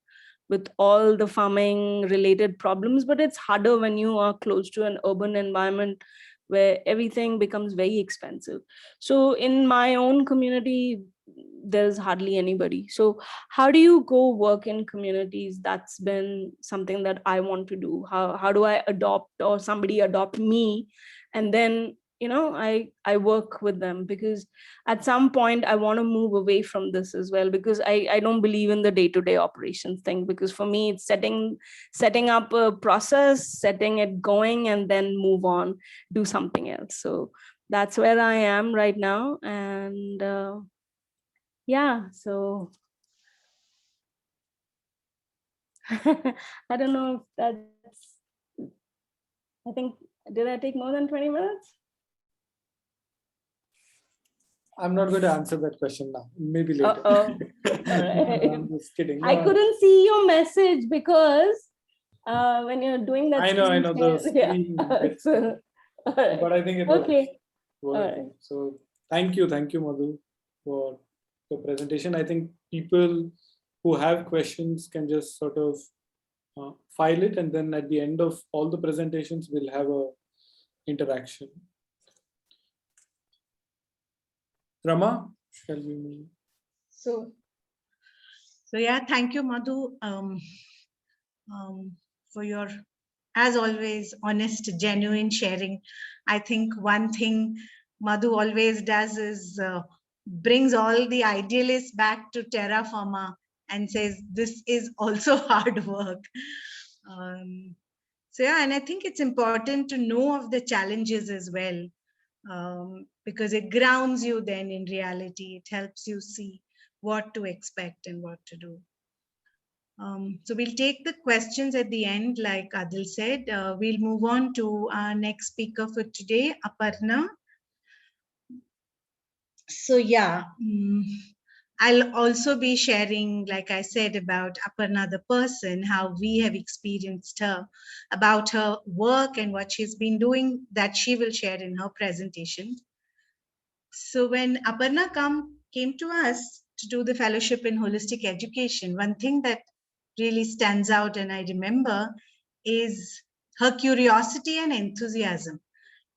with all the farming related problems, but it's harder when you are close to an urban environment where everything becomes very expensive. So in my own community, there's hardly anybody. So how do you go work in communities? That's been something that I want to do. How do I adopt, or somebody adopt me, and then I work with them? Because at some point I want to move away from this as well, because I don't believe in the day-to-day operations thing, because for me it's setting up a process, setting it going, and then move on, do something else. So that's where I am right now. And yeah, so I don't know if that's, I think, did I take more than 20 minutes? I'm not going to answer that question now. Maybe later. All right. I'm just kidding. I couldn't see your message because when you're doing that. I know the yeah. screen. So, right. But I think it okay. was working. Right. So thank you, Madhu, for the presentation. I think people who have questions can just sort of file it, and then at the end of all the presentations, we'll have a interaction. Rama, shall we move? So yeah, thank you, Madhu, for your, as always, honest, genuine sharing. I think one thing Madhu always does is brings all the idealists back to terra firma and says, this is also hard work. So yeah, and I think it's important to know of the challenges as well. Because it grounds you then in reality. It helps you see what to expect and what to do. So we'll take the questions at the end, like Adil said. We'll move on to our next speaker for today, Aparna. So yeah, I'll also be sharing, like I said, about Aparna the person, how we have experienced her, about her work and what she's been doing, that she will share in her presentation. So when Aparna came to us to do the fellowship in holistic education, one thing that really stands out and I remember is her curiosity and enthusiasm.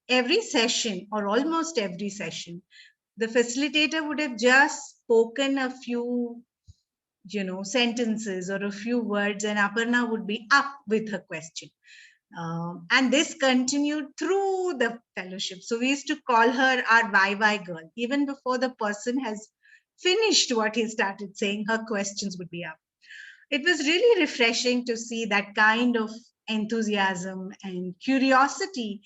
Every session, or almost every session, the facilitator would have just spoken a few, sentences or a few words, and Aparna would be up with her question. And this continued through the fellowship. So we used to call her our YY girl. Even before the person has finished what he started saying, her questions would be up. It was really refreshing to see that kind of enthusiasm and curiosity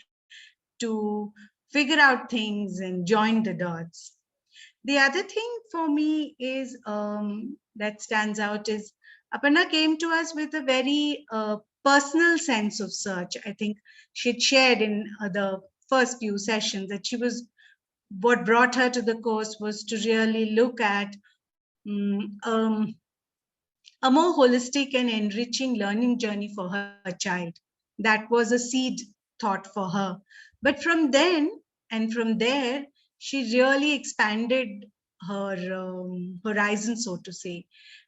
to figure out things and join the dots. The other thing for me is that stands out is Aparna came to us with a very personal sense of search. I think she'd shared in the first few sessions that what brought her to the course was to really look at a more holistic and enriching learning journey for her child. That was a seed thought for her. But from then and from there, she really expanded her horizon, so to say,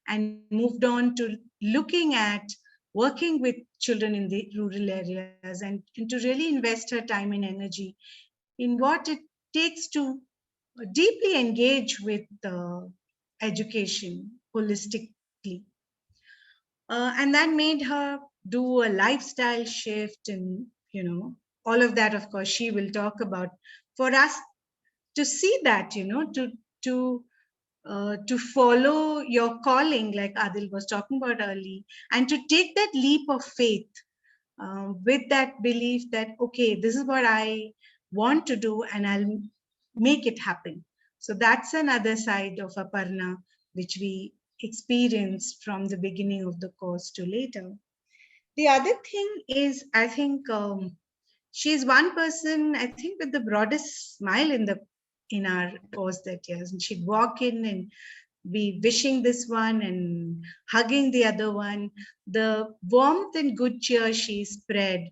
and moved on to looking at working with children in the rural areas and to really invest her time and energy in what it takes to deeply engage with education holistically. And that made her do a lifestyle shift and, all of that, of course, she will talk about. For us to see that, to follow your calling, like Adil was talking about early, and to take that leap of faith with that belief that, okay, this is what I want to do and I'll make it happen. So that's another side of Aparna, which we experienced from the beginning of the course to later. The other thing is, I think she's one person, I think, with the broadest smile in our course that year. And she'd walk in and be wishing this one and hugging the other one. The warmth and good cheer she spread.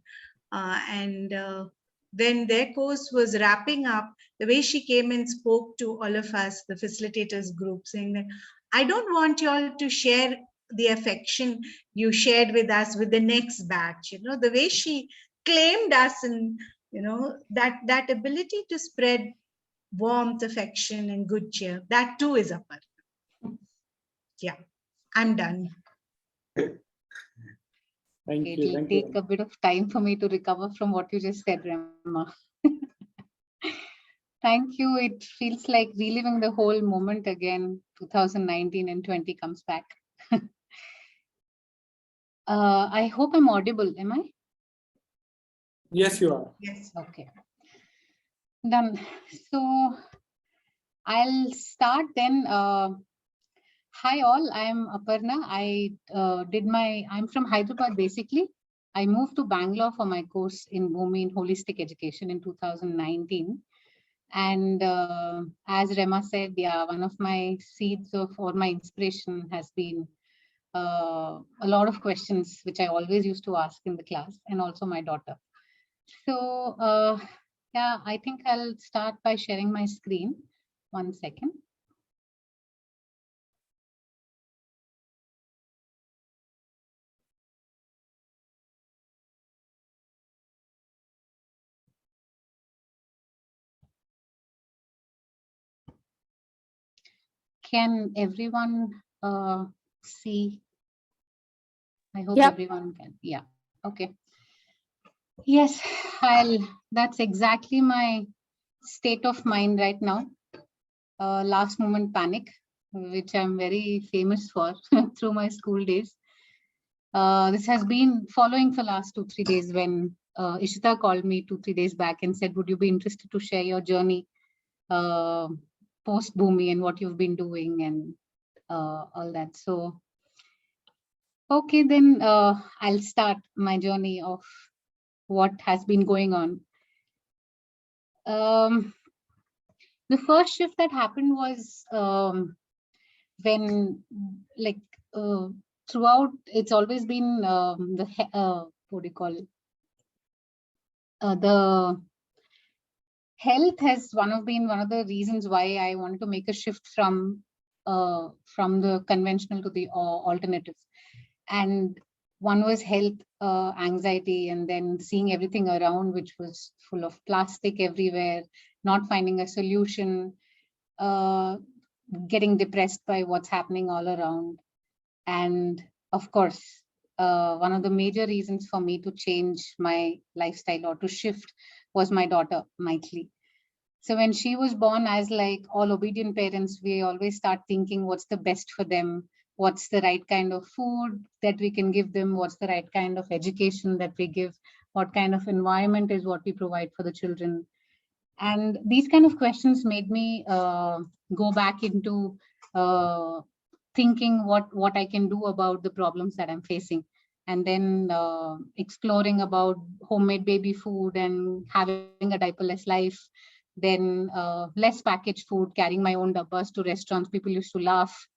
When their course was wrapping up, the way she came and spoke to all of us, the facilitators group, saying that, I don't want you all to share the affection you shared with us with the next batch. The way she claimed us and, that ability to spread warmth, affection, and good cheer, that too is Aparna. Yeah, I'm done. Thank you. It'll Thank take you. a bit of time for me to recover from what you just said, Rema. Thank you. It feels like reliving the whole moment again. 2019 and 20 comes back. I hope I'm audible. Am I? Yes, you are. Yes. Okay. Done. So I'll start then. Hi all, I'm Aparna. I'm from Hyderabad basically. I moved to Bangalore for my course in Bhumi in holistic education in 2019. And as Rema said, yeah, one of my seeds or my inspiration has been a lot of questions which I always used to ask in the class, and also my daughter. So yeah, I think I'll start by sharing my screen. 1 second. Can everyone see? I hope everyone can. Yeah. Okay. Yes, that's exactly my state of mind right now. Last moment panic, which I'm very famous for through my school days. This has been following for last 2-3 days when Ishita called me 2-3 days back and said, would you be interested to share your journey post Bhumi and what you've been doing and all that. So, okay, then I'll start my journey of what has been going on. The first shift that happened was when, like, throughout, it's always been what do you call it? The health has been one of the reasons why I wanted to make a shift from the conventional to the alternatives. And one was health, anxiety, and then seeing everything around, which was full of plastic everywhere, not finding a solution, getting depressed by what's happening all around. And of course, one of the major reasons for me to change my lifestyle or to shift was my daughter, Maithili. So when she was born, as like all obedient parents, we always start thinking what's the best for them, what's the right kind of food that we can give them, what's the right kind of education that we give, what kind of environment is what we provide for the children. And these kind of questions made me go back into thinking what I can do about the problems that I'm facing. And then exploring about homemade baby food and having a diaperless life, then less packaged food, carrying my own dabbas to restaurants. People used to laugh.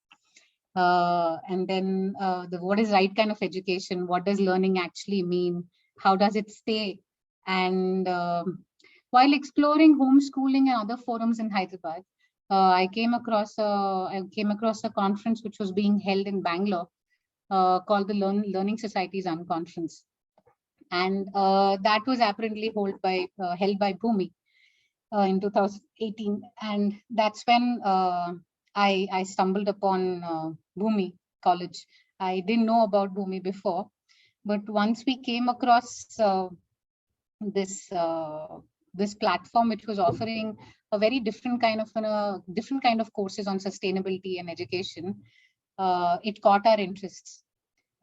And then what is right kind of education? What does learning actually mean? How does it stay? And while exploring homeschooling and other forums in Hyderabad, I came across a conference which was being held in Bangalore called the Learning Societies Unconference. And that was apparently held by Bhumi in 2018. And that's when I stumbled upon Bhumi College. I didn't know about Bhumi before, but once we came across this platform, which was offering a very different kind of courses on sustainability and education, it caught our interests.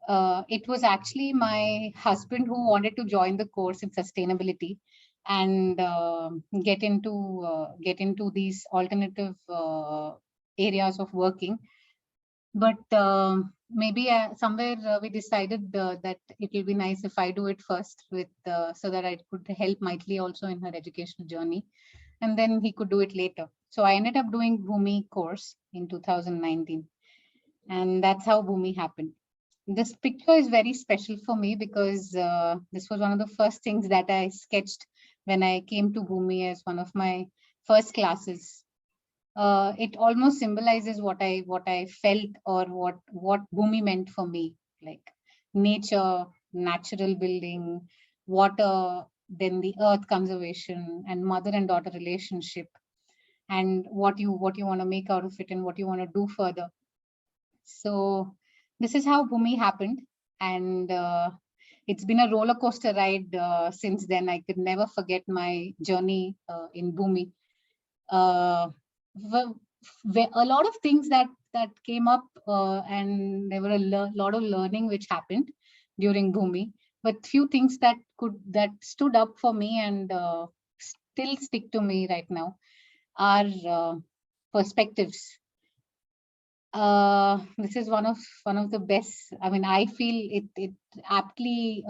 It was actually my husband who wanted to join the course in sustainability and get into these alternative areas of working. But maybe somewhere we decided that it will be nice if I do it first, so that I could help Maithili also in her educational journey, and then he could do it later. So I ended up doing Bhumi course in 2019, and that's how Bhumi happened. This picture is very special for me because this was one of the first things that I sketched when I came to Bhumi as one of my first classes. It almost symbolizes what I felt, or what Bhumi meant for me, like nature, natural building, water, then the earth conservation, and mother and daughter relationship, and what you want to make out of it and what you want to do further. So this is how Bhumi happened, and it's been a roller coaster ride since then. I could never forget my journey in Bhumi. A lot of things that came up, and there were a lot of learning which happened during Bhumi, but few things that stood up for me and still stick to me right now are perspectives. This is one of the best. I mean, I feel it aptly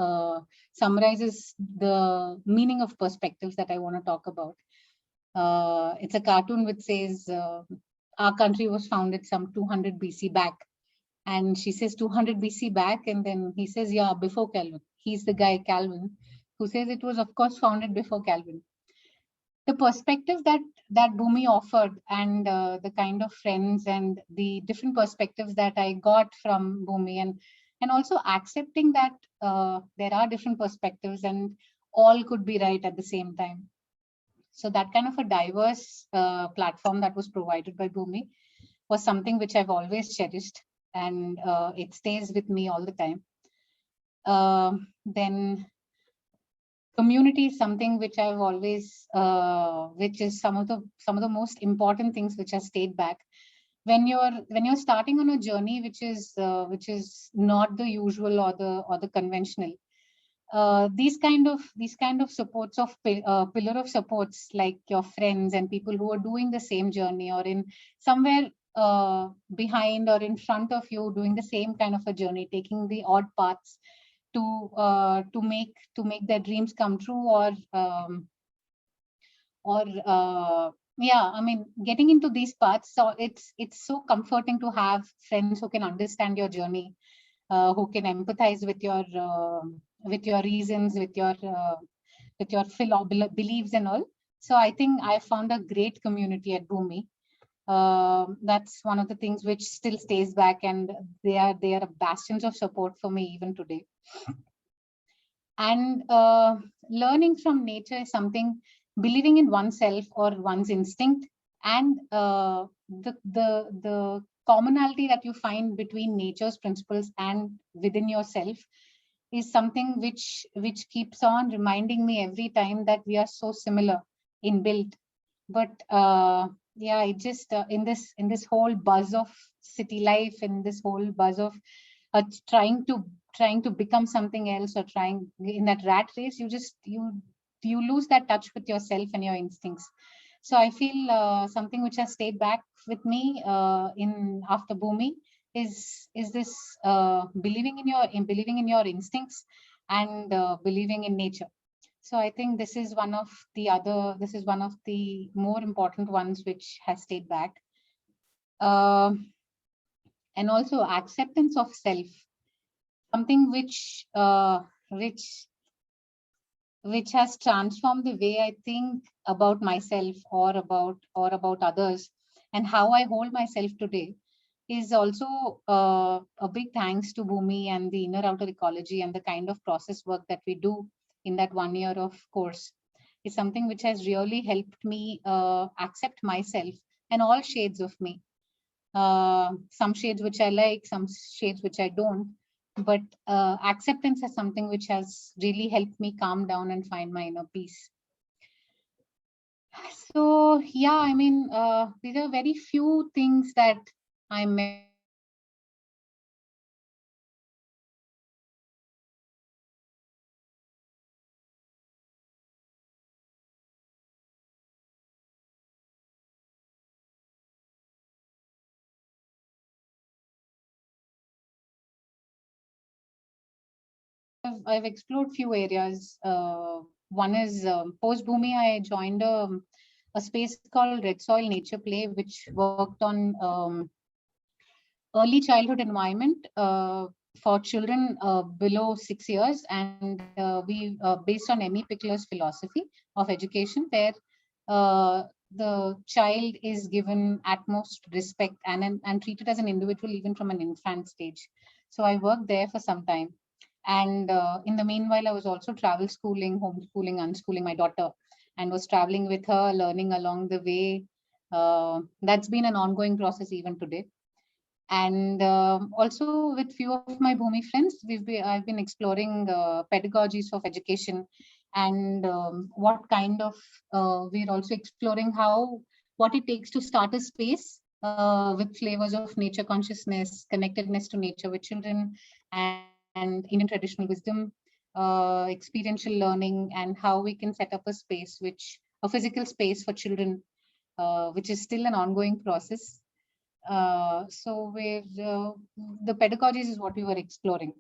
summarizes the meaning of perspectives that I want to talk about. It's a cartoon which says our country was founded some 200 BC back, and she says 200 BC back, and then he says, yeah, before Calvin. He's the guy Calvin who says it was of course founded before Calvin. The perspective that Bhumi offered, and the kind of friends and the different perspectives that I got from Bhumi, and also accepting that there are different perspectives and all could be right at the same time. So that kind of a diverse platform that was provided by Bhumi was something which I've always cherished, and it stays with me all the time. Then community is something which I've always, which is some of the most important things which have stayed back. When you're starting on a journey which is not the usual or the conventional, these kind of supports of pillar of supports, like your friends and people who are doing the same journey or in somewhere behind or in front of you doing the same kind of a journey, taking the odd paths to make their dreams come true, yeah, I mean, getting into these paths. So it's so comforting to have friends who can understand your journey, who can empathize with your reasons, with your beliefs and all. So I think I found a great community at Bhumi. That's one of the things which still stays back, and they are bastions of support for me even today. And learning from nature is something, believing in oneself or one's instinct, and the commonality that you find between nature's principles and within yourself is something which keeps on reminding me every time that we are so similar in build. But yeah, it just in this whole buzz of city life, in this whole buzz of trying to become something else, or trying in that rat race, you lose that touch with yourself and your instincts. So I feel something which has stayed back with me in after Bhumi is this believing in your instincts and believing in nature. So I think this is one of the more important ones which has stayed back. And also acceptance of self, something which has transformed the way I think about myself or about others, and how I hold myself today, is also a big thanks to Bhumi and the inner outer ecology and the kind of process work that we do in that 1 year of course. Is something which has really helped me accept myself and all shades of me. Some shades which I like, some shades which I don't. But acceptance is something which has really helped me calm down and find my inner peace. So yeah, I mean, these are very few things that I met. I've explored few areas. One is post Bhumi, I joined a space called Red Soil Nature Play, which worked on early childhood environment for children below 6 years, and we based on Emmy Pickler's philosophy of education, where the child is given utmost respect and treated as an individual even from an infant stage. So I worked there for some time. And in the meanwhile, I was also travel schooling, homeschooling, unschooling my daughter, and was traveling with her, learning along the way. That's been an ongoing process even today. And also with few of my Bhumi friends, I've been exploring pedagogies of education, and what kind of we're also exploring what it takes to start a space with flavors of nature consciousness, connectedness to nature with children, and Indian traditional wisdom, experiential learning, and how we can set up a physical space for children, which is still an ongoing process. So the pedagogies is what we were exploring.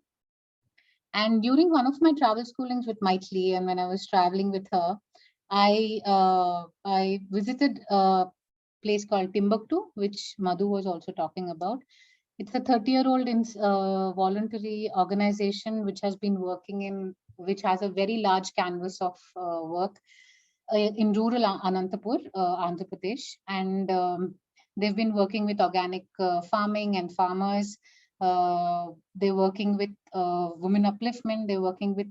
And during one of my travel schoolings with Maithili, and when I was traveling with her, I visited a place called Timbuktu, which Madhu was also talking about. It's a 30-year-old voluntary organization which has been which has a very large canvas of work in rural Anantapur, Andhra Pradesh. And they've been working with organic farming and farmers. They're working with women upliftment. They're working with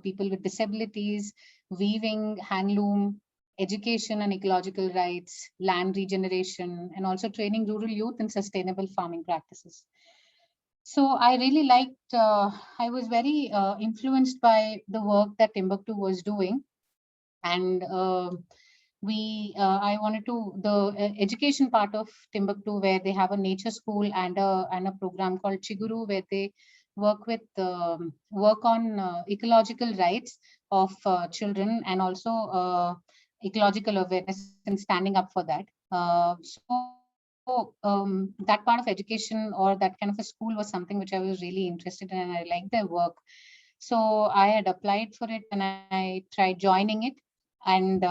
people with disabilities, weaving, handloom, education and ecological rights, land regeneration, and also training rural youth in sustainable farming practices. So I really liked, I was very influenced by the work that Timbuktu was doing. And I wanted to, the education part of Timbuktu, where they have a nature school and a program called Chiguru, where they work on ecological rights of children, and also ecological awareness and standing up for that. So that part of education, or that kind of a school, was something which I was really interested in, and I liked their work. So I had applied for it and I tried joining it, and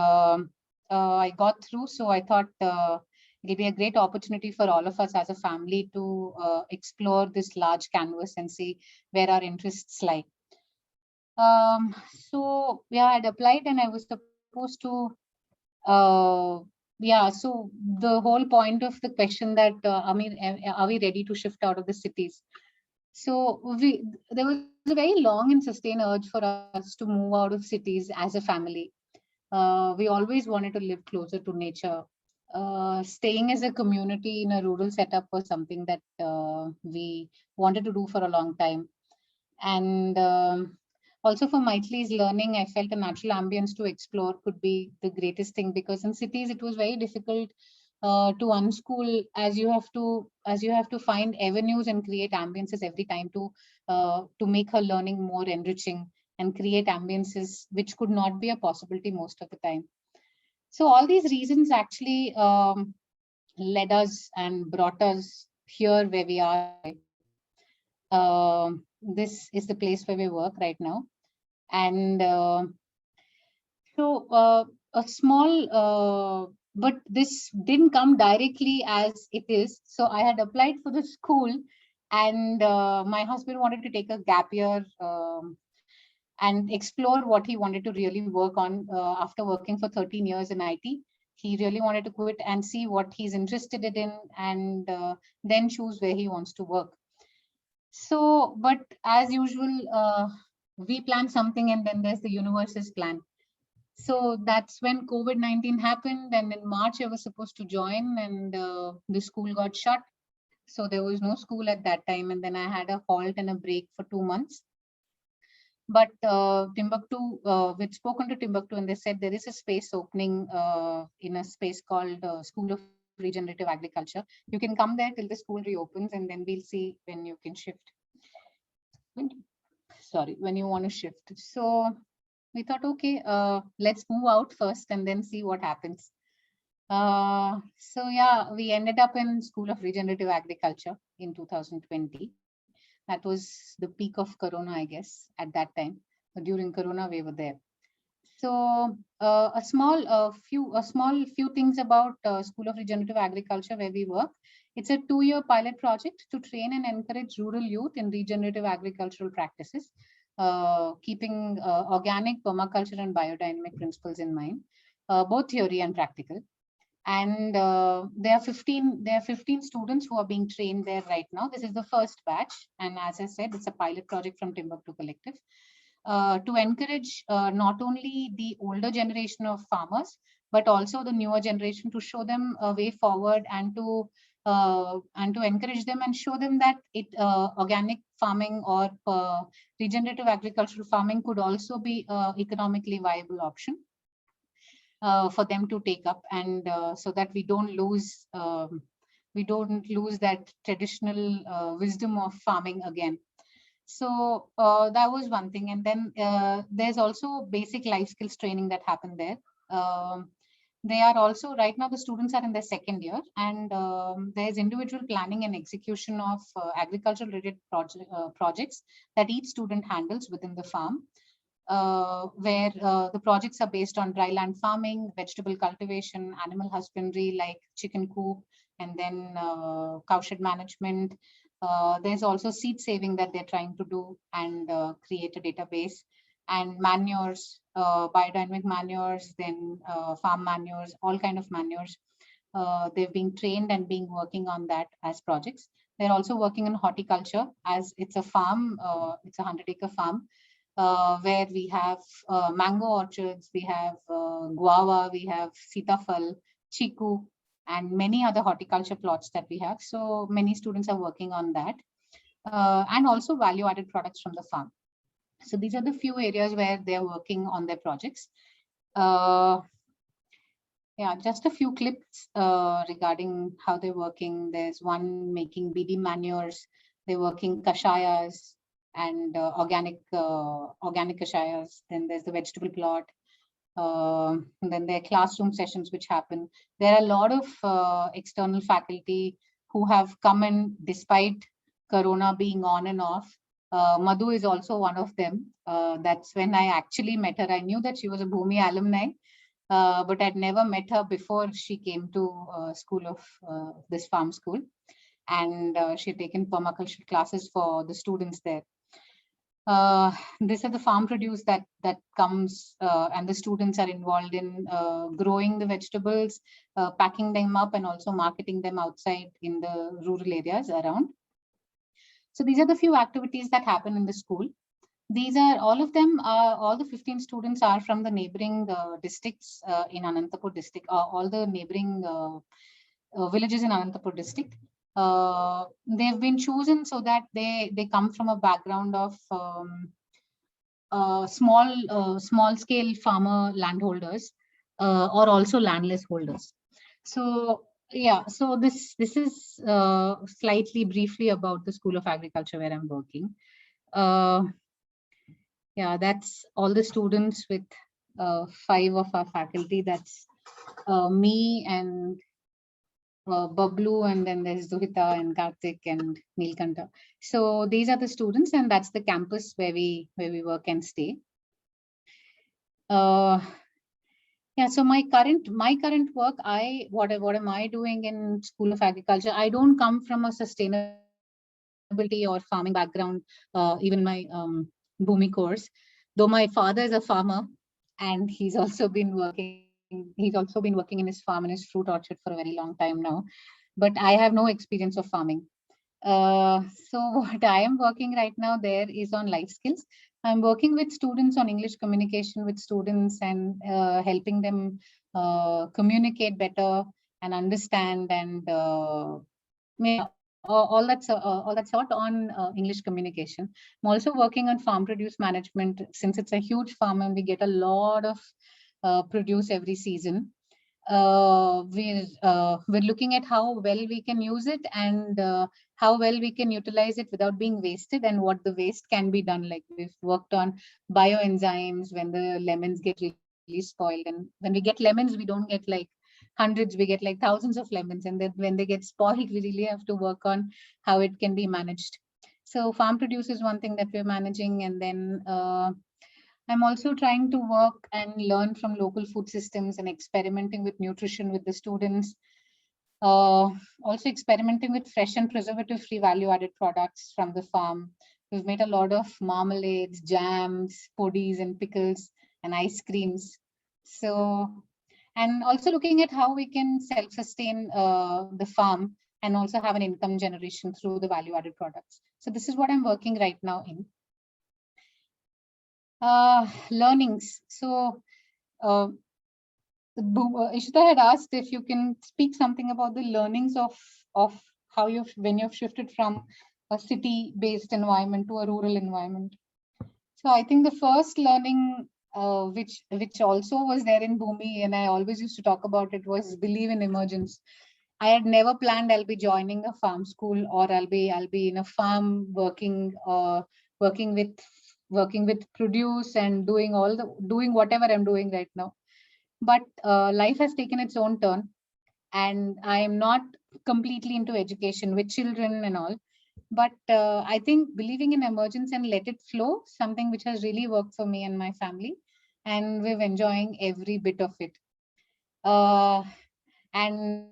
I got through. So I thought it'll be a great opportunity for all of us as a family to explore this large canvas and see where our interests lie. So yeah, I'd applied, and I was supposed to yeah, so the whole point of the question that are we ready to shift out of the cities? So there was a very long and sustained urge for us to move out of cities as a family. We always wanted to live closer to nature. Staying as a community in a rural setup was something that we wanted to do for a long time. And also for Maithili's learning, I felt a natural ambience to explore could be the greatest thing, because in cities it was very difficult to unschool, as you have to find avenues and create ambiences every time to make her learning more enriching and create ambiences which could not be a possibility most of the time. So all these reasons actually led us and brought us here where we are. This is the place where we work right now. And a small, but this didn't come directly as it is. So I had applied for the school, and my husband wanted to take a gap year and explore what he wanted to really work on after working for 13 years in IT. He really wanted to quit and see what he's interested in, and then choose where he wants to work. So, but as usual, we plan something and then there's the universe's plan. So that's when COVID-19 happened, and in March I was supposed to join, and the school got shut. So there was no school at that time, and then I had a halt and a break for 2 months. But Timbuktu, we'd spoken to Timbuktu, and they said there is a space opening in a space called School of Regenerative Agriculture. You can come there till the school reopens, and then we'll see when you can shift. When you want to shift. So we thought, okay, let's move out first and then see what happens. So yeah, we ended up in School of Regenerative Agriculture in 2020. That was the peak of Corona, I guess, at that time. During Corona, we were there. So a small few things about School of Regenerative Agriculture where we work. It's a 2-year pilot project to train and encourage rural youth in regenerative agricultural practices, keeping organic, permaculture, and biodynamic principles in mind, both theory and practical. And there are 15 students who are being trained there right now. This is the first batch, and as I said, it's a pilot project from Timbuktu Collective to encourage not only the older generation of farmers, but also the newer generation, to show them a way forward and to encourage them and show them that organic farming or regenerative agricultural farming could also be an economically viable option for them to take up, and so that we don't lose that traditional wisdom of farming again. So that was one thing. And then there's also basic life skills training that happened there. They are also, right now the students are in their second year, and there's individual planning and execution of agricultural related projects that each student handles within the farm, where the projects are based on dry land farming, vegetable cultivation, animal husbandry like chicken coop, and then cowshed management. There's also seed saving that they're trying to do and create a database, and manures, biodynamic manures, then farm manures, all kind of manures. They've been trained and being working on that as projects. They're also working in horticulture, as it's a farm, it's a 100-acre farm, where we have mango orchards, we have guava, we have sitafal, chiku, and many other horticulture plots that we have. So many students are working on that, and also value-added products from the farm. So these are the few areas where they're working on their projects. Yeah, just a few clips regarding how they're working. There's one making BD manures, they're working kashayas and organic kashayas. Then there's the vegetable plot. Then there are classroom sessions which happen. There are a lot of external faculty who have come in despite Corona being on and off. Madhu is also one of them. That's when I actually met her. I knew that she was a Bhumi alumni, but I'd never met her before she came to school of this farm school. And she had taken permaculture classes for the students there. These are the farm produce that comes and the students are involved in growing the vegetables, packing them up, and also marketing them outside in the rural areas around. So these are the few activities that happen in the school. These are all of them. All the 15 students are from the neighboring districts in Anantapur district. All the neighboring villages in Anantapur district. They've been chosen so that they come from a background of small scale farmer landholders or also landless holders. So yeah, so this is slightly briefly about the School of Agriculture where I'm working. Yeah, that's all the students with 5 of our faculty. That's me and Bablu, and then there's Zuhita and Karthik and Neelkanta. So these are the students, and that's the campus where we work and stay. Yeah, so my current work, what am I doing in School of Agriculture? I don't come from a sustainability or farming background, even my Bhumi course, though my father is a farmer and he's also been working in his farm, in his fruit orchard for a very long time now, but I have no experience of farming. So what I am working right now there is on life skills. I'm working with students on English communication with students and helping them communicate better and understand and all that sort on English communication. I'm also working on farm produce management, since it's a huge farm and we get a lot of produce every season. We're looking at how well we can use it and how well we can utilize it without being wasted, and what the waste can be done. Like we've worked on bioenzymes when the lemons get really spoiled, and when we get lemons, we don't get like hundreds, we get like thousands of lemons, and then when they get spoiled, we really have to work on how it can be managed. So farm produce is one thing that we're managing, and then I'm also trying to work and learn from local food systems and experimenting with nutrition with the students. Also experimenting with fresh and preservative-free value-added products from the farm. We've made a lot of marmalades, jams, poddies, and pickles, and ice creams. So, and also looking at how we can self-sustain the farm and also have an income generation through the value-added products. So this is what I'm working right now in. Learnings. So Ishita had asked if you can speak something about the learnings of how when you've shifted from a city-based environment to a rural environment. So I think the first learning which also was there in Bhumi, and I always used to talk about it, was believe in emergence. I had never planned I'll be joining a farm school, or I'll be in a farm working with produce and doing whatever I'm doing right now. But life has taken its own turn, and I'm not completely into education with children and all. But I think believing in emergence and let it flow, something which has really worked for me and my family, and we're enjoying every bit of it. And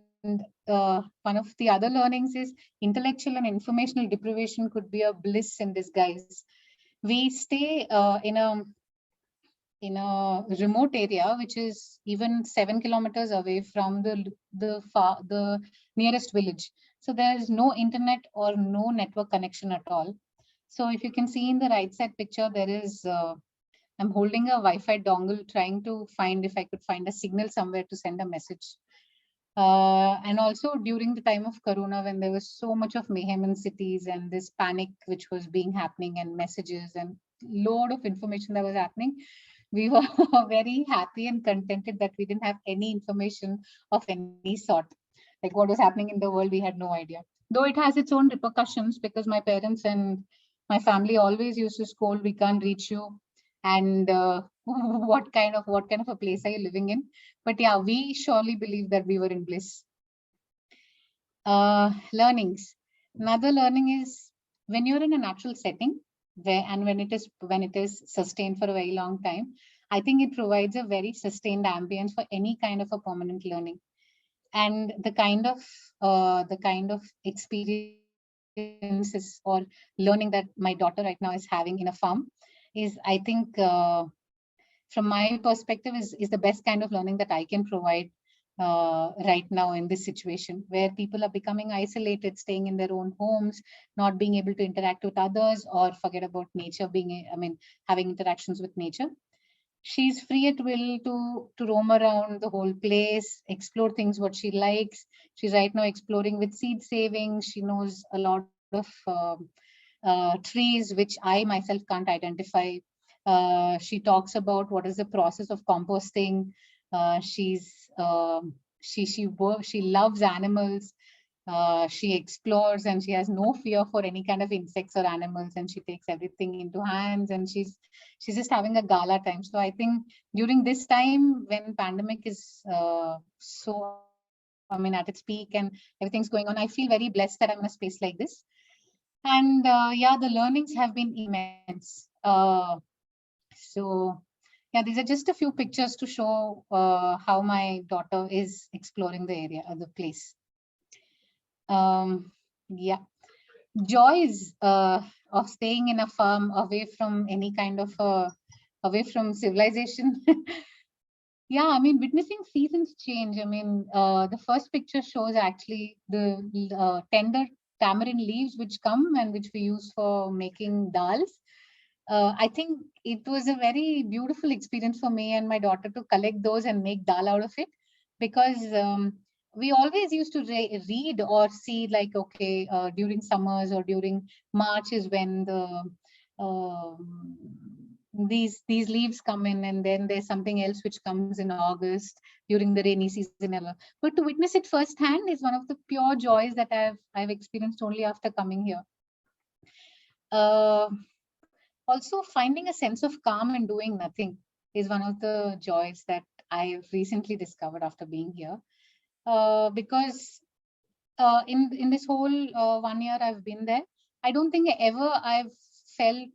one of the other learnings is intellectual and informational deprivation could be a bliss in disguise. We stay in a remote area, which is even 7 kilometers away from the nearest village. So there is no internet or no network connection at all. So if you can see in the right side picture, there is, I'm holding a Wi-Fi dongle trying to find if I could find a signal somewhere to send a message. And also during the time of Corona, when there was so much of mayhem in cities and this panic which was happening, and messages and load of information that was happening, we were very happy and contented that we didn't have any information of any sort. Like what was happening in the world, we had no idea. Though it has its own repercussions, because my parents and my family always used to scold, we can't reach you, and what kind of a place are you living in? But yeah, we surely believe that we were in bliss. Learnings. Another learning is when you're in a natural setting, when it is sustained for a very long time, I think it provides a very sustained ambience for any kind of a permanent learning. And the kind of experience experiences or learning that my daughter right now is having in a farm is, I think, from my perspective, is the best kind of learning that I can provide right now in this situation where people are becoming isolated, staying in their own homes, not being able to interact with others, or forget about nature, having interactions with nature. She's free at will to roam around the whole place, explore things what she likes. She's right now exploring with seed saving. She knows a lot of trees which I myself can't identify. She talks about what is the process of composting. She loves animals. She explores and she has no fear for any kind of insects or animals, and she takes everything into hands, and she's just having a gala time. So I think during this time when pandemic is at its peak and everything's going on, I feel very blessed that I'm in a space like this. And yeah, the learnings have been immense. So yeah, these are just a few pictures to show how my daughter is exploring the area or the place. Yeah, joys of staying in a farm away from any kind of away from civilization. Yeah, I mean, witnessing seasons change. I mean, the first picture shows actually the tender tamarind leaves which come and which we use for making dals. I think it was a very beautiful experience for me and my daughter to collect those and make dal out of it, because we always used to read or see like, okay, during summers or during March is when the these leaves come in, and then there's something else which comes in August during the rainy season. But to witness it firsthand is one of the pure joys that I've experienced only after coming here. Also, finding a sense of calm and doing nothing is one of the joys that I've recently discovered after being here. Because in this whole 1 year I've been there, I don't think ever I've felt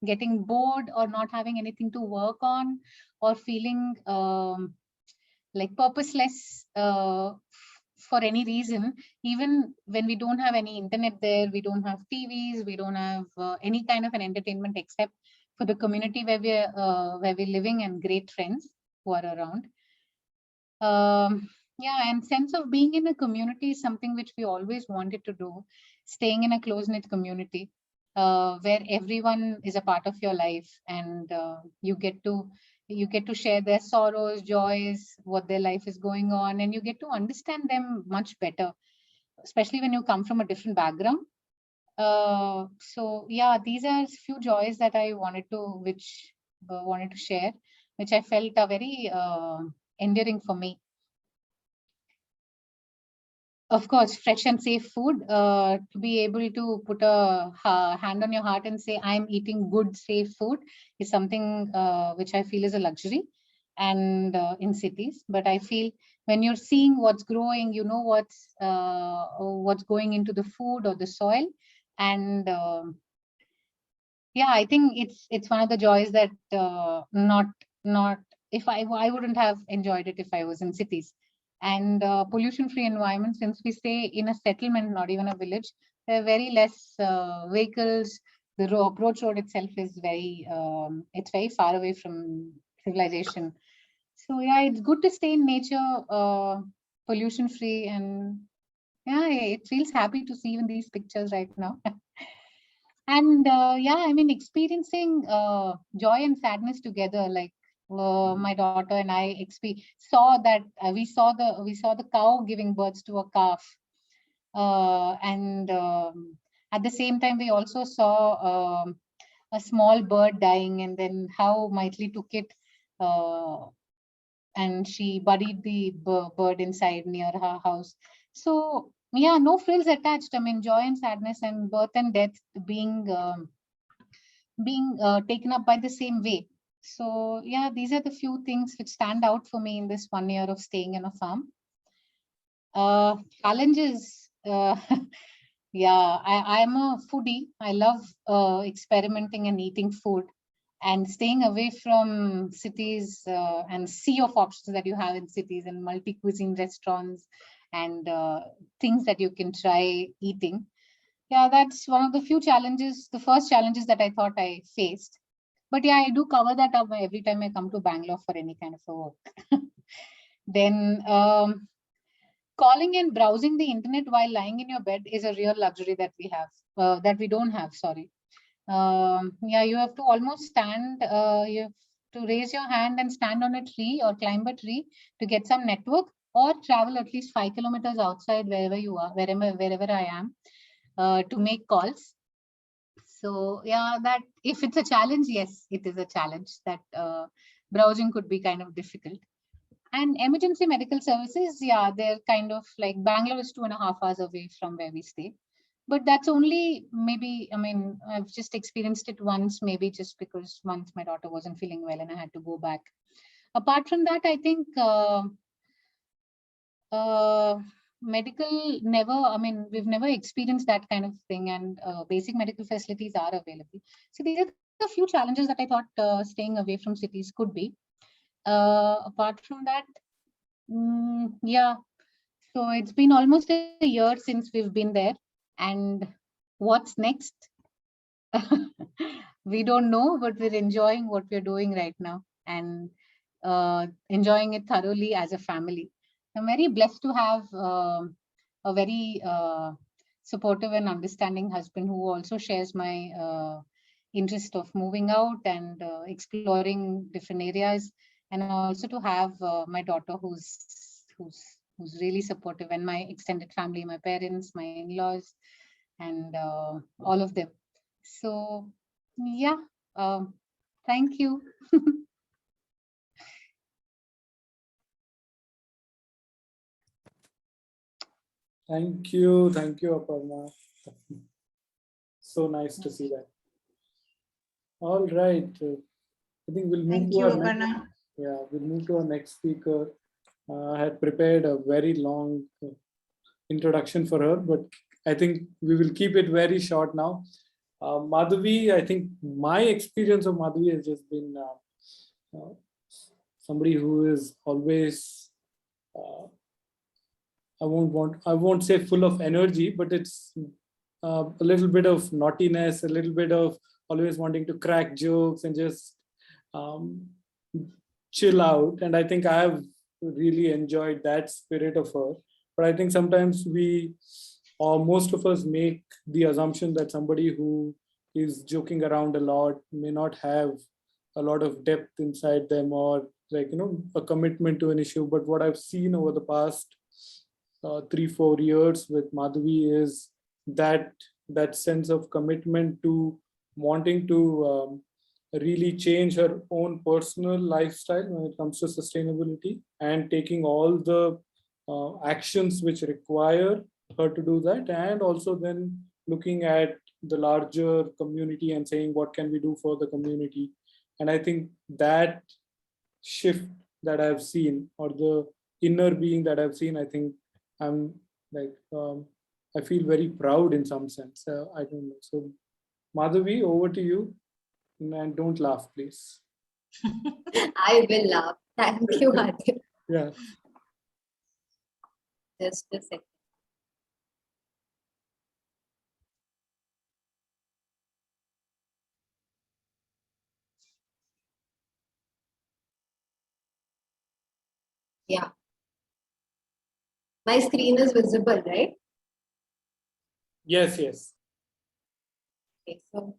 getting bored or not having anything to work on, or feeling like purposeless for any reason. Even when we don't have any internet there, we don't have TVs, we don't have any kind of an entertainment except for the community where we're living and great friends who are around. Yeah, and sense of being in a community is something which we always wanted to do. Staying in a close-knit community where everyone is a part of your life, and you get to share their sorrows, joys, what their life is going on, and you get to understand them much better, especially when you come from a different background. So yeah, these are few joys that I wanted to share, which I felt are very endearing for me. Of course, fresh and safe food. To be able to put a hand on your heart and say, I'm eating good, safe food is something which I feel is a luxury, and in cities. But I feel when you're seeing what's growing, you know what's going into the food or the soil. And yeah, I think it's one of the joys that not if I wouldn't have enjoyed it if I was in cities. And pollution-free environment, since we stay in a settlement, not even a village, there are very less vehicles. The approach road itself is it's very far away from civilization. So yeah, it's good to stay in nature, pollution-free, and yeah, it feels happy to see even these pictures right now. And yeah, I mean, experiencing joy and sadness together, like my daughter and I saw that we saw the cow giving birth to a calf, and at the same time we also saw a small bird dying, and then how Maitli took it and she buried the bird inside near her house. So yeah, no frills attached. I mean, joy and sadness and birth and death being taken up by the same way. So yeah, these are the few things which stand out for me in this 1 year of staying in a farm. Challenges, yeah, I'm a foodie. I love experimenting and eating food, and staying away from cities and sea of options that you have in cities, and multi-cuisine restaurants and things that you can try eating. yeah, that's one of the few challenges, the first challenges that I thought I faced. But yeah, I do cover that up every time I come to Bangalore for any kind of a work. Then calling and browsing the internet while lying in your bed is a real luxury that we have, that we don't have, sorry. Yeah, you have to almost stand, you have to raise your hand and stand on a tree or climb a tree to get some network, or travel at least 5 kilometers outside wherever you are, wherever I am, to make calls. So yeah, that if it's a challenge, yes, it is a challenge that browsing could be kind of difficult. And emergency medical services, yeah, they're kind of like, Bangalore is 2.5 hours away from where we stay. But that's only maybe, I mean, I've just experienced it once, maybe just because once my daughter wasn't feeling well and I had to go back. Apart from that, I think medical never, I mean, we've never experienced that kind of thing, and basic medical facilities are available. So these are the few challenges that I thought staying away from cities could be. Apart from that, yeah, so it's been almost a year since we've been there, and what's next? We don't know, but we're enjoying what we're doing right now, and enjoying it thoroughly as a family. I'm very blessed to have a very supportive and understanding husband who also shares my interest of moving out and exploring different areas, and also to have my daughter who's really supportive, and my extended family, my parents, my in-laws, and all of them. So yeah, thank you. Thank you, Aparna. So nice to see that. All right, I think we'll move Thank to you, our Aparna. we'll move to our next speaker. I had prepared a very long introduction for her, but I think we will keep it very short now. Madhavi, I think my experience of Madhavi has just been somebody who is always, I won't say full of energy, but it's a little bit of naughtiness, a little bit of always wanting to crack jokes and just chill out. And I think I have really enjoyed that spirit of her. But I think sometimes we, or most of us, make the assumption that somebody who is joking around a lot may not have a lot of depth inside them, or like, a commitment to an issue. But what I've seen over the past 3-4 years with Madhavi is that sense of commitment to wanting to really change her own personal lifestyle when it comes to sustainability, and taking all the actions which require her to do that, and also then looking at the larger community and saying, what can we do for the community? And I think that shift that I've seen, or the inner being that I've seen, I think I'm like, I feel very proud in some sense. I don't know. So Madhavi, over to you. And don't laugh, please. I will laugh. Thank you, Adil. Yeah. Just a second. Yeah. My screen is visible, right? Yes, yes. Okay, so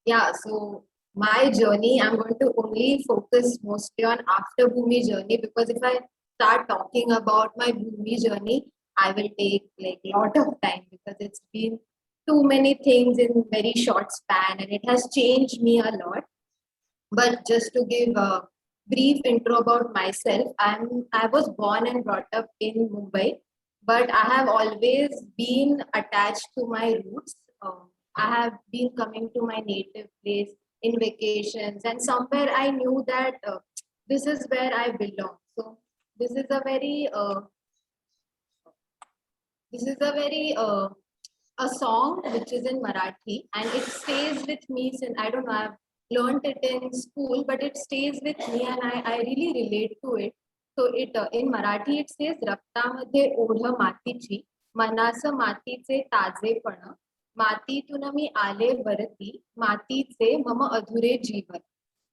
yeah, so my journey, I'm going to only focus mostly on after Bhumi journey, because if I start talking about my Bhumi journey, I will take like a lot of time, because it's been too many things in very short span, and it has changed me a lot. But just to give a brief intro about myself, I was born and brought up in Mumbai, but I have always been attached to my roots. I have been coming to my native place in vacations, and somewhere I knew that this is where I belong. So this is a very a song which is in Marathi, and it stays with me since, I don't know, I've learned it in school, but it stays with me, and I really relate to it. So it in Marathi it says, "Raktamadhe odha matichi, मनाचं मातीचे ताजेपण, मातीतून मी आले वरती, मातीचे मम अधुरे जीवन.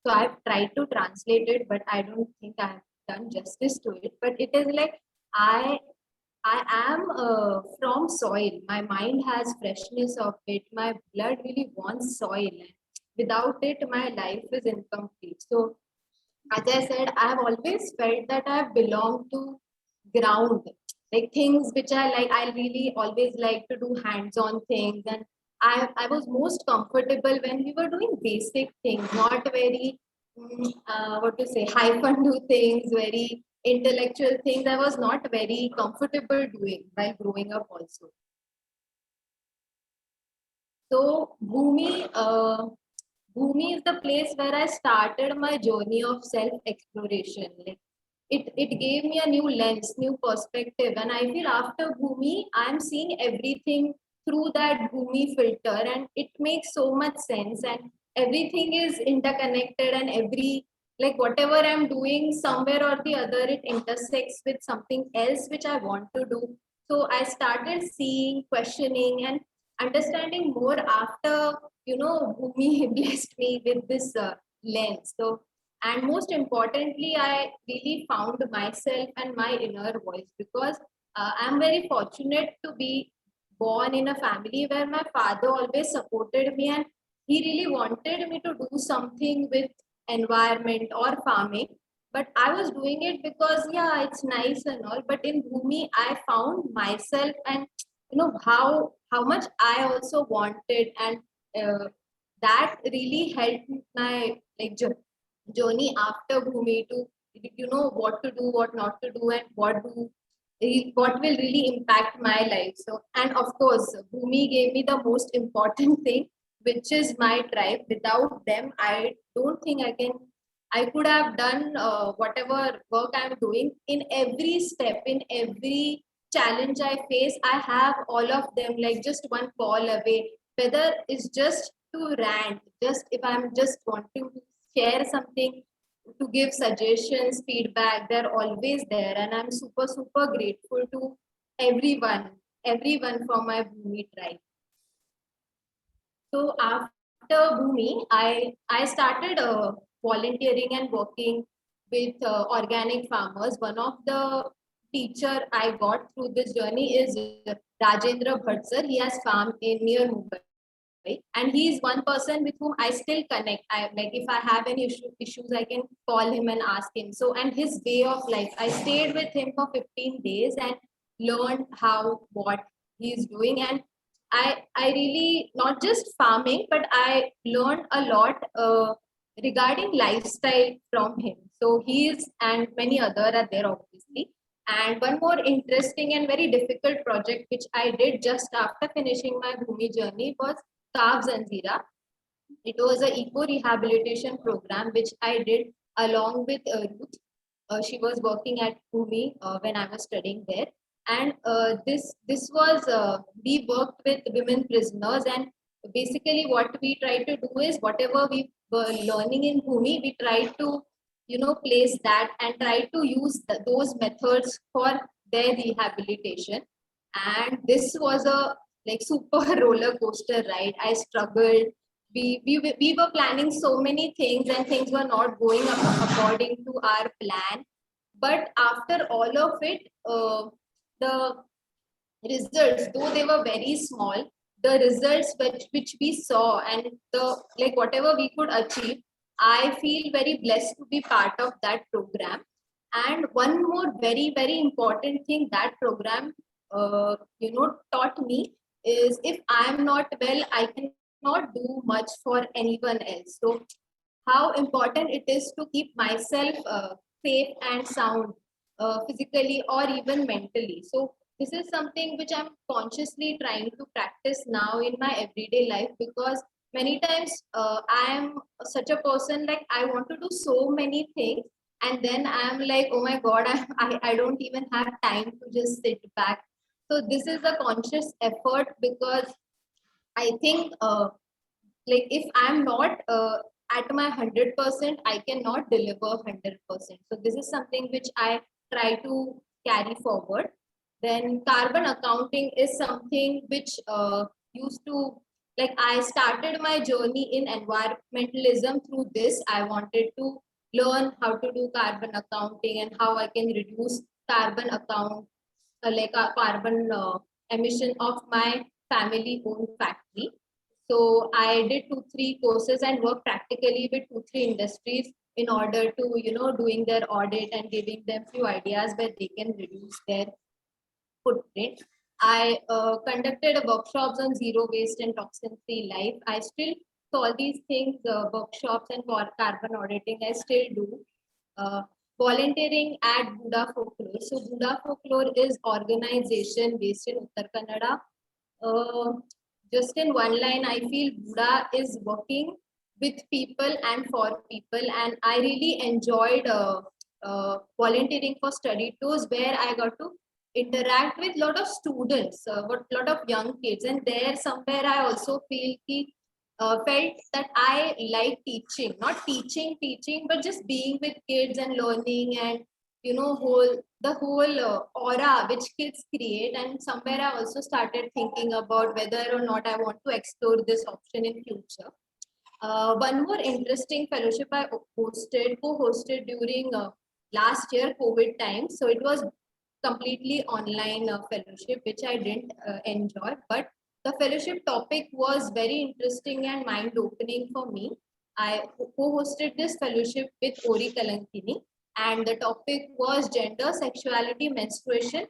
So I've tried to translate it, but I don't think I have done justice to it. But it is like I am from soil. My mind has freshness of it. My blood really wants soil. Without it, my life is incomplete. So as I said, I have always felt that I belong to ground, like things which I like. I really always like to do hands-on things, and I was most comfortable when we were doing basic things, not very what to say, high-fun things, very intellectual things. I was not very comfortable doing while growing up also. So Bhumi is the place where I started my journey of self-exploration. Like it gave me a new lens, new perspective, and I feel after Bhumi, I'm seeing everything through that Bhumi filter, and it makes so much sense. And everything is interconnected, and like whatever I'm doing, somewhere or the other, it intersects with something else which I want to do. So I started seeing, questioning, and understanding more after Bhumi blessed me with this lens. So, and most importantly, I really found myself and my inner voice, because I'm very fortunate to be born in a family where my father always supported me, and he really wanted me to do something with environment or farming. But I was doing it because yeah, it's nice and all. But in Bhumi, I found myself, and how much I also wanted, and that really helped my like journey after Bhumi to what to do, what not to do, and what will really impact my life. So, and of course, Bhumi gave me the most important thing, which is my tribe. Without them, I don't think I could have done whatever work I'm doing. In every step, in every challenge I face, I have all of them like just one call away. Whether it's just to rant, just if I'm just wanting to share something, to give suggestions, feedback, they're always there. And I'm super, super grateful to everyone from my Bhumi tribe. So after Bhumi, I started volunteering and working with organic farmers. One of the teacher I got through this journey is Rajendra Bhatt sir. He has farm in near Mumbai, and he is one person with whom I still connect. I like if I have any issues, I can call him and ask him. So, and his way of life, I stayed with him for 15 days and learned what he is doing. And I really not just farming, but I learned a lot regarding lifestyle from him. So he is, and many other are there obviously. And one more interesting and very difficult project which I did just after finishing my Bhumi journey was Kav Zanzira. It was an eco rehabilitation program which I did along with Ruth. She was working at Bhumi when I was studying there. And this was we worked with women prisoners, and basically what we try to do is whatever we were learning in Bhumi, we try to place that and try to use those methods for their rehabilitation. And this was a like super roller coaster ride. I struggled. We were planning so many things, and things were not going according to our plan. But after all of it, the results, though they were very small, the results which we saw, and the like whatever we could achieve, I feel very blessed to be part of that program. And one more very, very important thing that program taught me is if I'm not well, I cannot do much for anyone else. So how important it is to keep myself safe and sound physically or even mentally. So this is something which I'm consciously trying to practice now in my everyday life, because many times I am such a person, like I want to do so many things, and then I'm like, oh my god, I don't even have time to just sit back. So this is a conscious effort, because I think like if I'm not at my 100%, I cannot deliver 100%. So this is something which I try to carry forward. Then carbon accounting is something which used to, like, I started my journey in environmentalism through this. I wanted to learn how to do carbon accounting and how I can reduce carbon account, like a carbon emission of my family owned factory. So I did 2-3 courses and worked practically with 2-3 industries in order to, doing their audit and giving them few ideas where they can reduce their footprint. I conducted workshops on zero waste and toxin-free life. I still, so all these things, workshops and carbon auditing, I still do. Volunteering at Buddha Folklore. So Buddha Folklore is organization based in Uttar Kannada. Just in one line, I feel Buddha is working with people and for people, and I really enjoyed volunteering for study tours where I got to interact with a lot of students, but lot of young kids, and there somewhere I also felt that I like teaching, not teaching, but just being with kids and learning, and the whole aura which kids create. And somewhere I also started thinking about whether or not I want to explore this option in future. One more interesting fellowship I co-hosted during last year COVID time. So it was completely online fellowship, which I didn't enjoy, but the fellowship topic was very interesting and mind-opening for me. I co-hosted this fellowship with Ori Kalankini, and the topic was gender, sexuality, menstruation,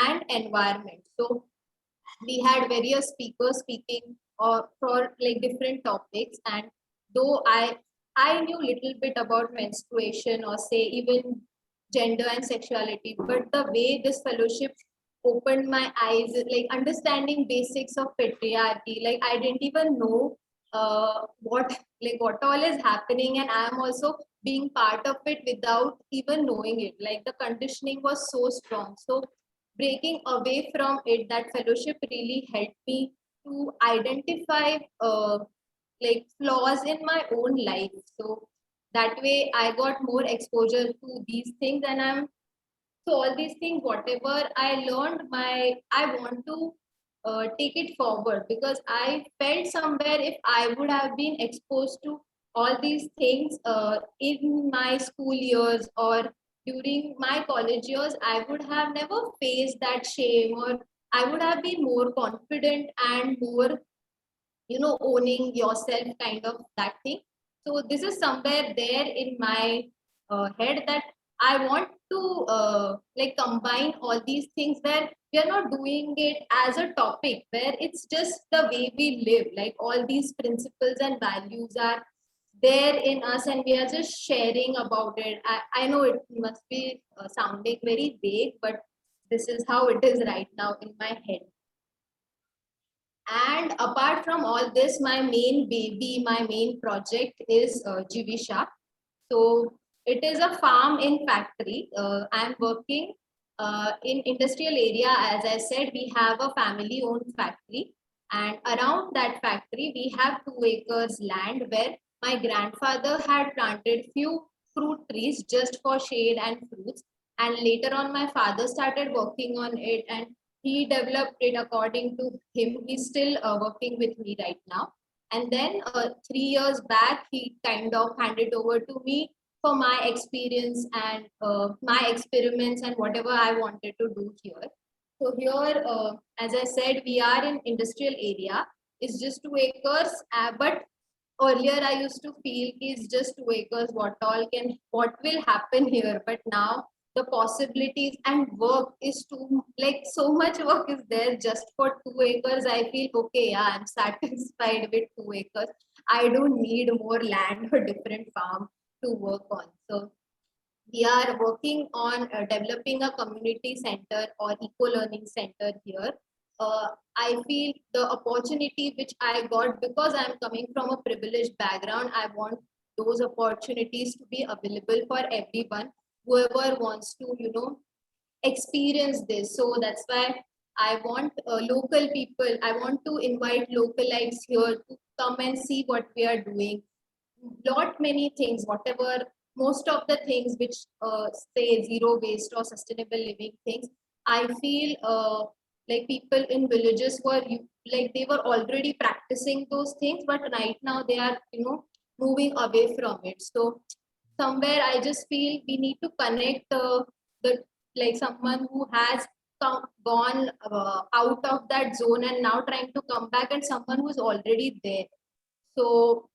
and environment. So we had various speakers speaking for like different topics, and though I knew little bit about menstruation, or say even gender and sexuality, but the way this fellowship opened my eyes, like understanding basics of patriarchy, like I didn't even know what all is happening, and I am also being part of it without even knowing it. Like the conditioning was so strong. So breaking away from it, that fellowship really helped me to identify like flaws in my own life. So that way I got more exposure to these things, and so all these things, whatever I learned, I want to take it forward, because I felt somewhere if I would have been exposed to all these things in my school years or during my college years, I would have never faced that shame, or I would have been more confident and more, owning yourself kind of that thing. So this is somewhere there in my head that I want to like combine all these things where we are not doing it as a topic, where it's just the way we live, like all these principles and values are there in us and we are just sharing about it. I know it must be sounding very vague, but this is how it is right now in my head. And apart from all this, my main project is Jivisha. So it is a farm in factory. I'm working in industrial area. As I said, we have a family owned factory, and around that factory, we have 2 acres land where my grandfather had planted few fruit trees just for shade and fruits. And later on, my father started working on it, and he developed it according to him. He's still working with me right now. And then 3 years back, he kind of handed over to me for my experience and my experiments and whatever I wanted to do here. So here, as I said, we are in industrial area. It's just 2 acres, but earlier I used to feel it's just 2 acres. What will happen here? But now the possibilities and work is too, like so much work is there just for 2 acres. I feel okay, yeah, I'm satisfied with 2 acres. I don't need more land or different farm to work on. So we are working on developing a community center or eco-learning center here. I feel the opportunity which I got, because I'm coming from a privileged background, I want those opportunities to be available for everyone, whoever wants to, experience this. So that's why I want local people, I want to invite localites here to come and see what we are doing. Lot many things, whatever, most of the things which say zero waste or sustainable living things, I feel like people in villages were like they were already practicing those things, but right now they are, moving away from it. So somewhere I just feel we need to connect the like someone who has gone out of that zone and now trying to come back, and someone who's already there. So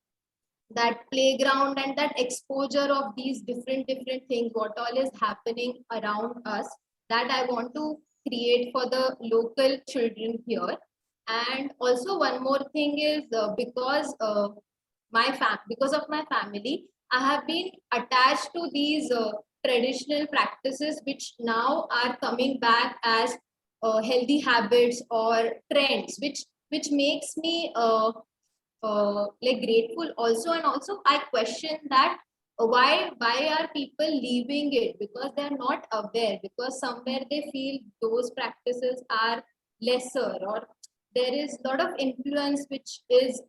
that playground and that exposure of these different things, what all is happening around us, that I want to create for the local children here. And also one more thing is because because of my family, I have been attached to these traditional practices which now are coming back as healthy habits or trends, which makes me like grateful also. And also I question that why are people leaving it, because they are not aware, because somewhere they feel those practices are lesser, or there is a lot of influence which is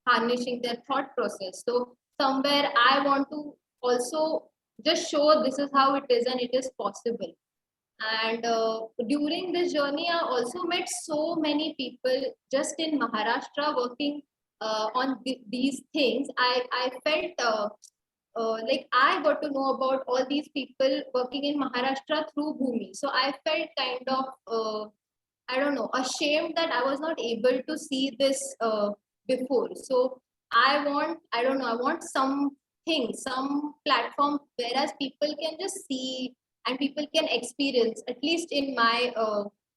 harnessing their thought process. So somewhere I want to also just show this is how it is and it is possible. And during this journey, I also met so many people just in Maharashtra working on these things. I felt like I got to know about all these people working in Maharashtra through Bhumi. So I felt kind of, I don't know, ashamed that I was not able to see this before. So I want something, some platform, whereas people can just see and people can experience, at least in my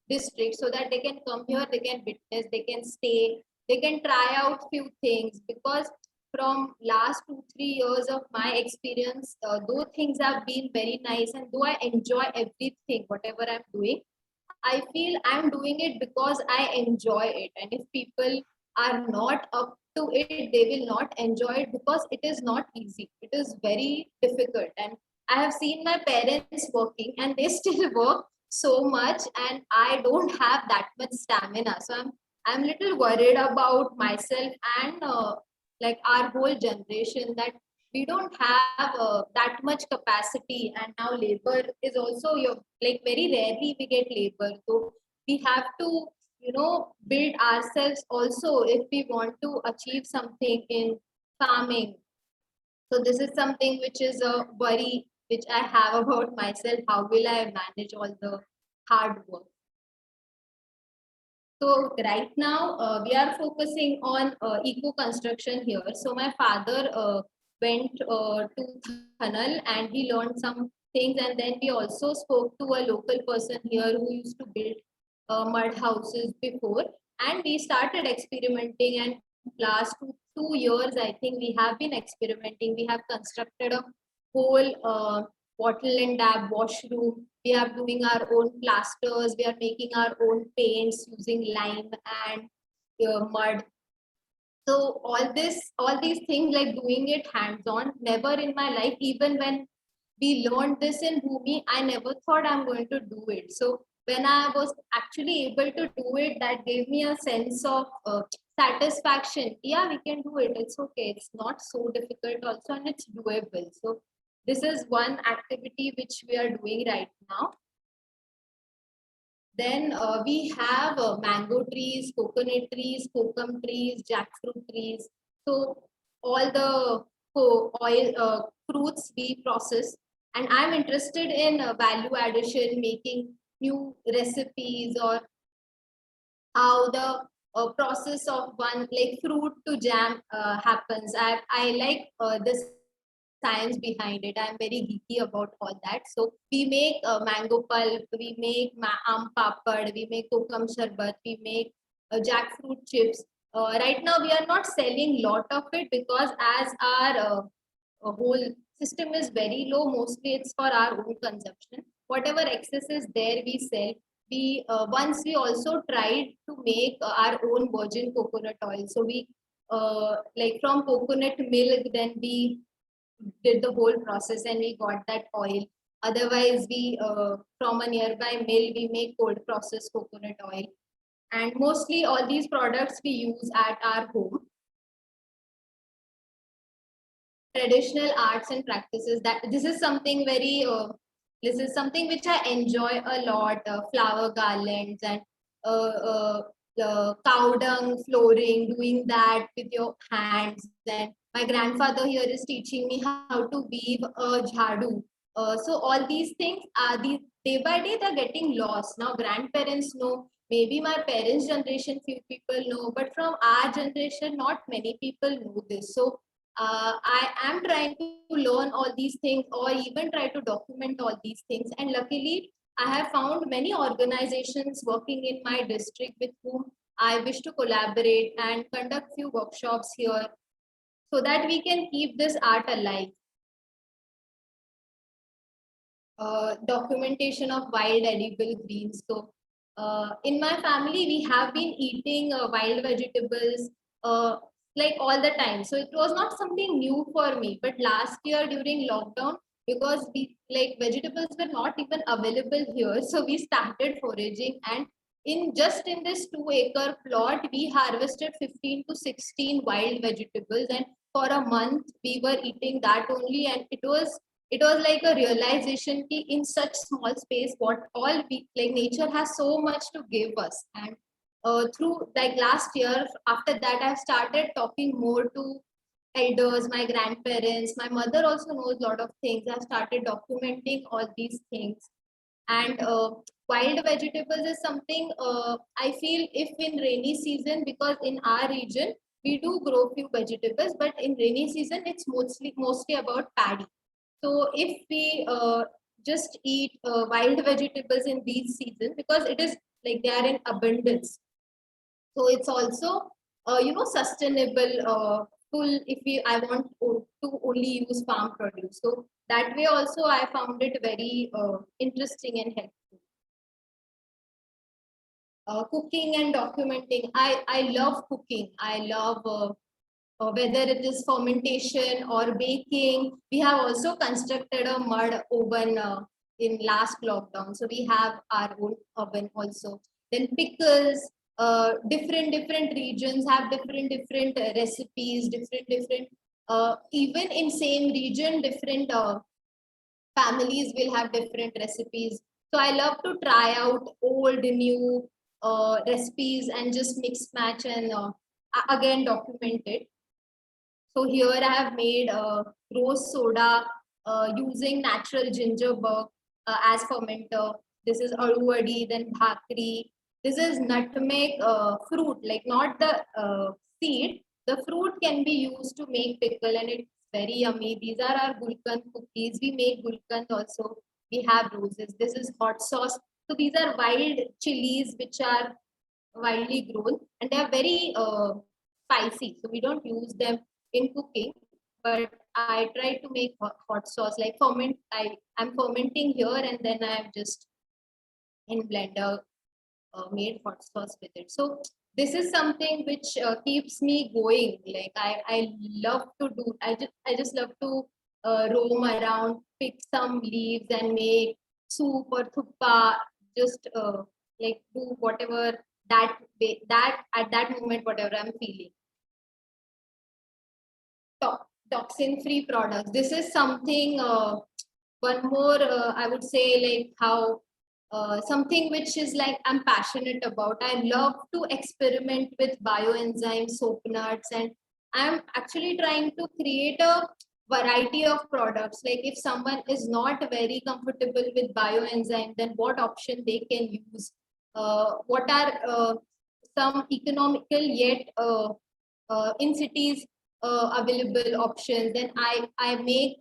district, so that they can come here, they can witness, they can stay, they can try out few things. Because from last 2-3 years of my experience, though things have been very nice and though I enjoy everything, whatever I'm doing, I feel I'm doing it because I enjoy it. And if people are not up to it, they will not enjoy it, because it is not easy. It is very difficult. And I have seen my parents working and they still work so much, and I don't have that much stamina. So I'm little worried about myself and like our whole generation, that we don't have that much capacity. And now labor is also like very rarely we get labor, so we have to build ourselves also if we want to achieve something in farming. So this is something which is a worry which I have about myself. How will I manage all the hard work? So right now we are focusing on eco construction here. So my father went to Thanal and he learned some things, and then we also spoke to a local person here who used to build mud houses before, and we started experimenting. And last 2 years, I think we have been experimenting. We have constructed a whole bottle and dab washroom. We are doing our own plasters. We are making our own paints using lime and mud. So all these things, like doing it hands-on, never in my life, even when we learned this in Bhumi, I never thought I'm going to do it. So when I was actually able to do it, that gave me a sense of satisfaction. Yeah, we can do it. It's okay. It's not so difficult also, and it's doable. So this is one activity which we are doing right now. Then we have mango trees, coconut trees, kokum trees, jackfruit trees. So all the oil fruits we process. And I'm interested in value addition, making new recipes, or how the process of one like fruit to jam happens. I like this science behind it. I'm very geeky about all that. So we make mango pulp, we make aam papad, we make kokum sharbat, we make jackfruit chips. Right now we are not selling lot of it, because as our whole system is very low, mostly it's for our own consumption. Whatever excess is there, we sell. We once we also tried to make our own virgin coconut oil. So we like from coconut milk, then we did the whole process and we got that oil. Otherwise, we from a nearby mill, we make cold processed coconut oil. And mostly all these products we use at our home. Traditional arts and practices, that this is something very This is something which I enjoy a lot, flower garlands and the cow dung flooring, doing that with your hands. And my grandfather here is teaching me how to weave a jhadu. So all these things are these day by day they're getting lost. Now grandparents know, maybe my parents' generation, few people know, but from our generation, not many people know this. So I am trying to learn all these things or even try to document all these things. And luckily, I have found many organizations working in my district with whom I wish to collaborate and conduct few workshops here so that we can keep this art alive. Documentation of wild edible greens. So in my family, we have been eating wild vegetables like all the time. So it was not something new for me. But last year during lockdown, because we like vegetables were not even available here, so we started foraging, and in this 2-acre plot, we harvested 15 to 16 wild vegetables, and for a month we were eating that only, and it was like a realization ki in such small space what all we like nature has so much to give us. And through like last year, after that I started talking more to elders, my grandparents. My mother also knows a lot of things. I started documenting all these things. And wild vegetables is something I feel if in rainy season, because in our region we do grow few vegetables, but in rainy season it's mostly about paddy. So if we just eat wild vegetables in these seasons, because it is like they are in abundance, so it's also sustainable. Full if we I want to only use farm produce. So that way also I found it very interesting and helpful. Cooking and documenting. I love cooking. I love whether it is fermentation or baking. We have also constructed a mud oven in last lockdown. So we have our own oven also. Then pickles, different regions have different recipes, different even in same region, different families will have different recipes. So I love to try out old, new recipes and just mix match and again document it. So here I have made rose soda using natural ginger bark as fermenter. This is aruvadi, then bhakri. This is nutmeg fruit, like not the seed. The fruit can be used to make pickle, and it's very yummy. These are our gulkand cookies. We make gulkand also. We have roses. This is hot sauce. So these are wild chilies which are widely grown, and they are very spicy. So we don't use them in cooking, but I try to make hot sauce like ferment. I'm fermenting here, and then I've just in blender made hot sauce with it. So this is something which keeps me going. Like I love to do. I just love to roam around, pick some leaves and make soup or thuppa. Just like do whatever that way, that at that moment whatever I'm feeling. Toxin free products. This is something one more I would say, like how something which is like I'm passionate about. I love to experiment with bioenzymes, soap nuts, and I'm actually trying to create a variety of products. Like if someone is not very comfortable with bioenzyme, then what option they can use? What are some economical yet in cities available options? Then I make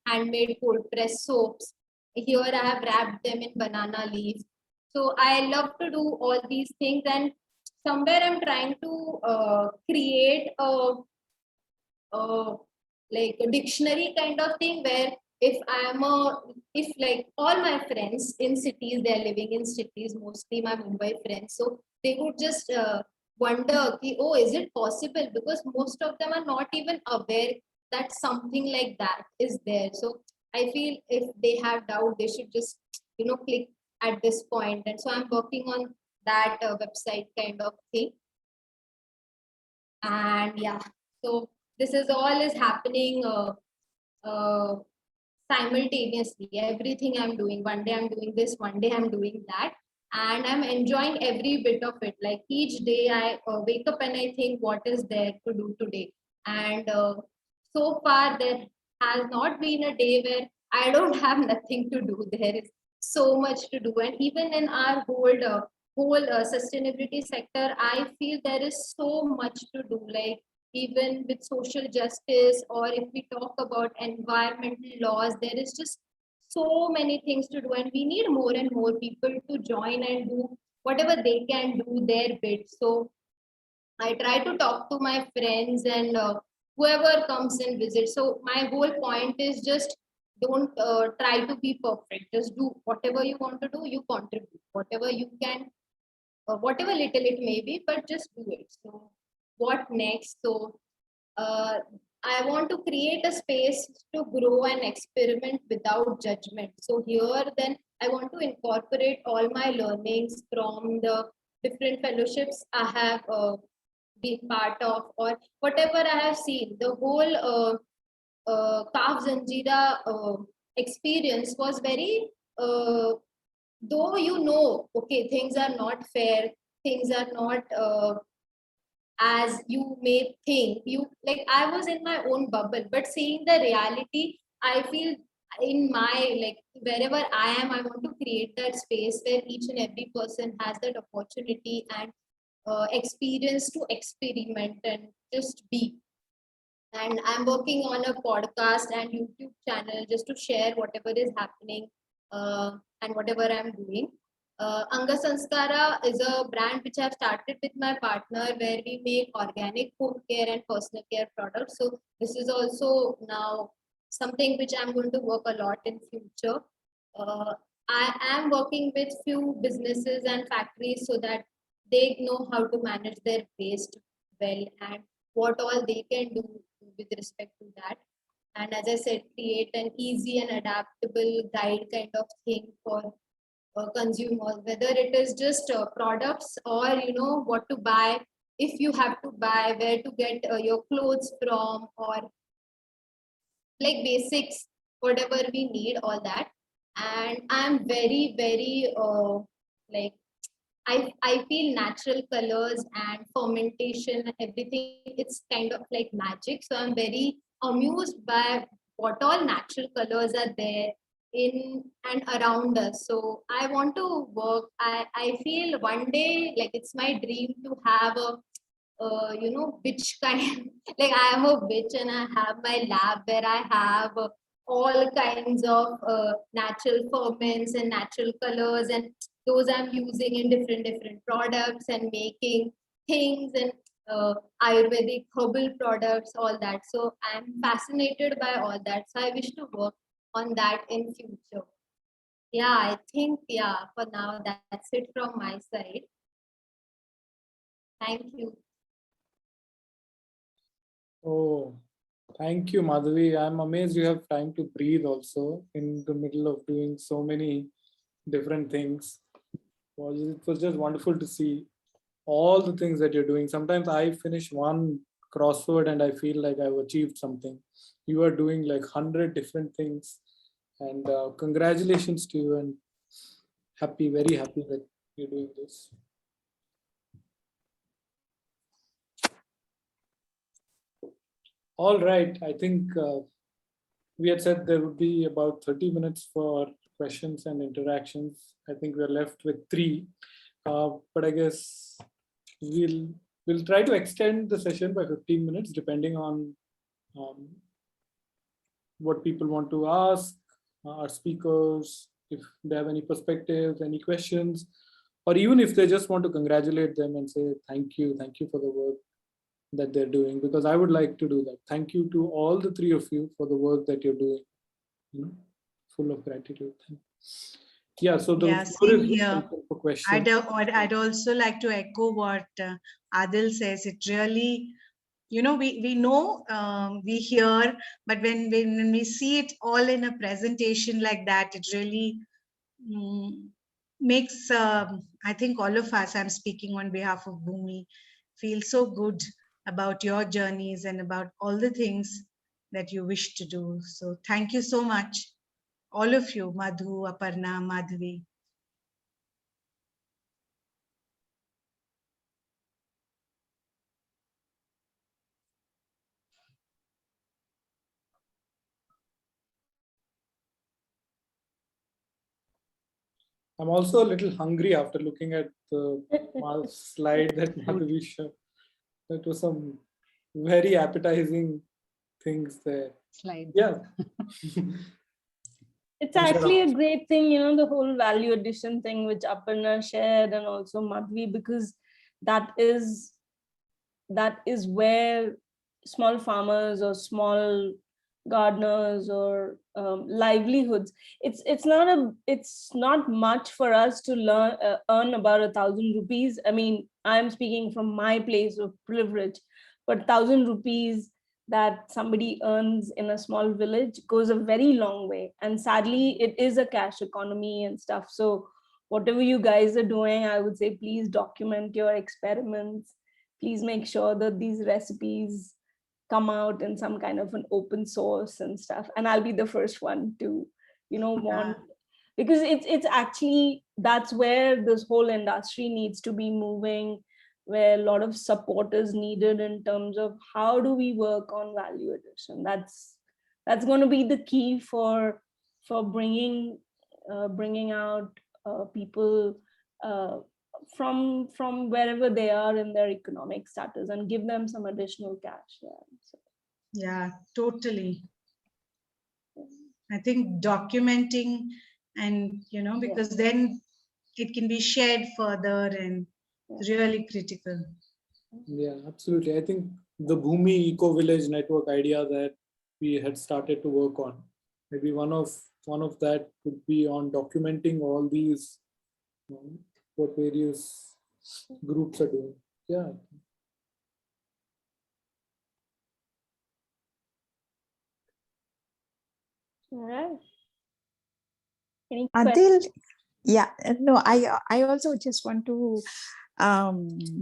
handmade cold press soaps. Here I have wrapped them in banana leaves. So I love to do all these things, and somewhere I'm trying to create a like a dictionary kind of thing, where if like all my friends in cities, they're living in cities, mostly my Mumbai friends, so they would just wonder, oh, is it possible? Because most of them are not even aware that something like that is there. So I feel if they have doubt, they should just click at this point. And so I'm working on that website kind of thing. And yeah, so this is all is happening simultaneously. Everything I'm doing, one day I'm doing this, one day I'm doing that, and I'm enjoying every bit of it. Like each day I wake up and I think what is there to do today. And so far there has not been a day where I don't have nothing to do. There is so much to do, and even in our whole sustainability sector, I feel there is so much to do. Like even with social justice, or if we talk about environmental laws, there is just so many things to do, and we need more and more people to join and do whatever they can do their bit. So I try to talk to my friends and whoever comes and visits. So my whole point is just don't try to be perfect. Just do whatever you want to do. You contribute whatever you can, whatever little it may be, but just do it. So what next? So I want to create a space to grow and experiment without judgment. So here, then I want to incorporate all my learnings from the different fellowships I have been part of, or whatever I have seen. The whole Kaf Zanjira experience was very, though okay, things are not fair, things are not as you may think. You like I was in my own bubble, but seeing the reality, I feel in my, like wherever I am, I want to create that space where each and every person has that opportunity and experience to experiment and just be. And I'm working on a podcast and YouTube channel just to share whatever is happening and whatever I'm doing. Anga Sanskara is a brand which I've started with my partner, where we make organic home care and personal care products. So this is also now something which I'm going to work a lot in future. I am working with few businesses and factories so that they know how to manage their waste well and what all they can do with respect to that. And as I said, create an easy and adaptable guide kind of thing for consumers, whether it is just products or what to buy, if you have to buy, where to get your clothes from, or like basics, whatever we need, all that. And I'm very, very like I feel natural colors and fermentation, everything, it's kind of like magic. So I'm very amused by what all natural colors are there in and around us. So I want to work. I feel one day, like it's my dream to have a witch kind. Like I am a witch and I have my lab where I have all kinds of natural ferments and natural colors, and those I'm using in different products and making things and Ayurvedic herbal products, all that. So I'm fascinated by all that. So I wish to work on that in future. Yeah, I think, yeah, for now, that's it from my side. Thank you. Oh, thank you, Madhavi. I'm amazed you have time to breathe also in the middle of doing so many different things. It was just wonderful to see all the things that you're doing. Sometimes I finish one crossword and I feel like I've achieved something. You are doing like 100 different things, and congratulations to you, and very happy that you're doing this. All right, I think we had said there would be about 30 minutes for questions and interactions. I think we're left with 3, but I guess we'll try to extend the session by 15 minutes depending on what people want to ask our speakers, if they have any perspectives, any questions, or even if they just want to congratulate them and say thank you for the work that they're doing, because I would like to do that. Thank you to all the 3 of you for the work that you're doing. Full of gratitude. Yeah, so the floor is open for questions. I'd also like to echo what Adil says. It really, we know, we hear, but when we see it all in a presentation like that, it really makes, I think all of us, I'm speaking on behalf of Bhumi, feel so good about your journeys and about all the things that you wish to do. So thank you so much all of you, Madhu, Aparna, Madhavi. I'm also a little hungry after looking at the slide that Madhavi showed. That was some very appetizing things there. Slide. Yeah. It's actually a great thing, the whole value addition thing which Aparna shared and also Madhvi, because that is where small farmers or small gardeners or livelihoods, it's not much for us to earn about 1,000 rupees. I mean, I'm speaking from my place of privilege, but 1,000 rupees that somebody earns in a small village goes a very long way. And sadly, it is a cash economy and stuff. So whatever you guys are doing, I would say, please document your experiments. Please make sure that these recipes come out in some kind of an open source and stuff. And I'll be the first one to, want, because it's actually, that's where this whole industry needs to be moving, where a lot of support is needed in terms of how do we work on value addition. That's going to be the key for bringing out people from wherever they are in their economic status and give them some additional cash. Yeah, totally. I think documenting and, because then it can be shared further and really critical. Yeah, absolutely. I think the Bhumi Eco Village Network idea that we had started to work on, maybe one of that could be on documenting all these, what various groups are doing. Yeah. All right. Adil, yeah, no, I also just want to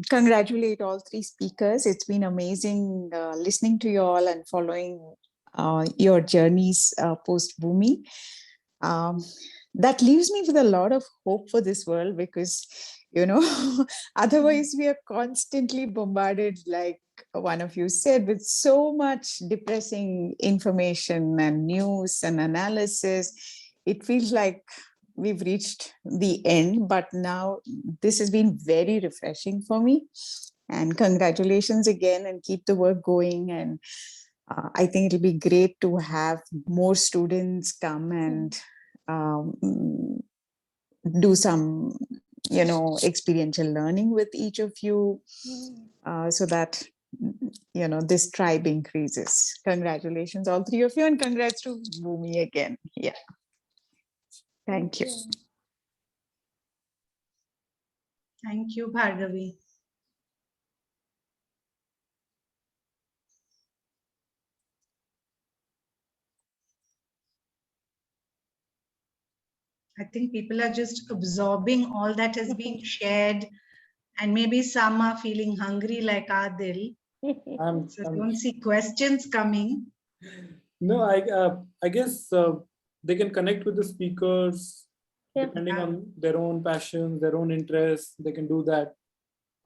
congratulate all three speakers. It's been amazing listening to you all and following your journeys post Bhumi. That leaves me with a lot of hope for this world, because otherwise we are constantly bombarded, like one of you said, with so much depressing information and news and analysis. It feels like we've reached the end, but now this has been very refreshing for me. And congratulations again, and keep the work going. And I think it'll be great to have more students come and do some, experiential learning with each of you, so that, this tribe increases. Congratulations, all three of you, and congrats to Bhumi again. Yeah. Thank you. Thank you, Bhargavi. I think people are just absorbing all that has been shared, and maybe some are feeling hungry like Adil. So don't see questions coming. No, I guess they can connect with the speakers depending on their own passions, their own interests. They can do that,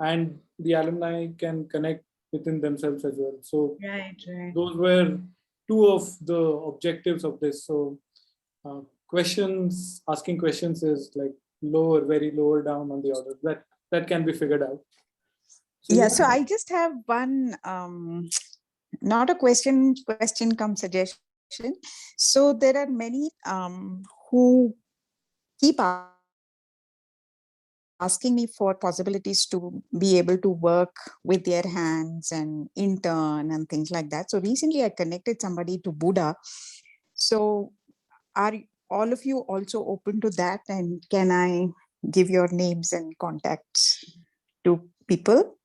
and the alumni can connect within themselves as well. So right. Those were two of the objectives of this. So asking questions is like very lower down on the order. That can be figured out. So I just have one, not a question come suggestion. So there are many who keep asking me for possibilities to be able to work with their hands and intern and things like that. So recently I connected somebody to Buddha. So are all of you also open to that? And can I give your names and contacts to people?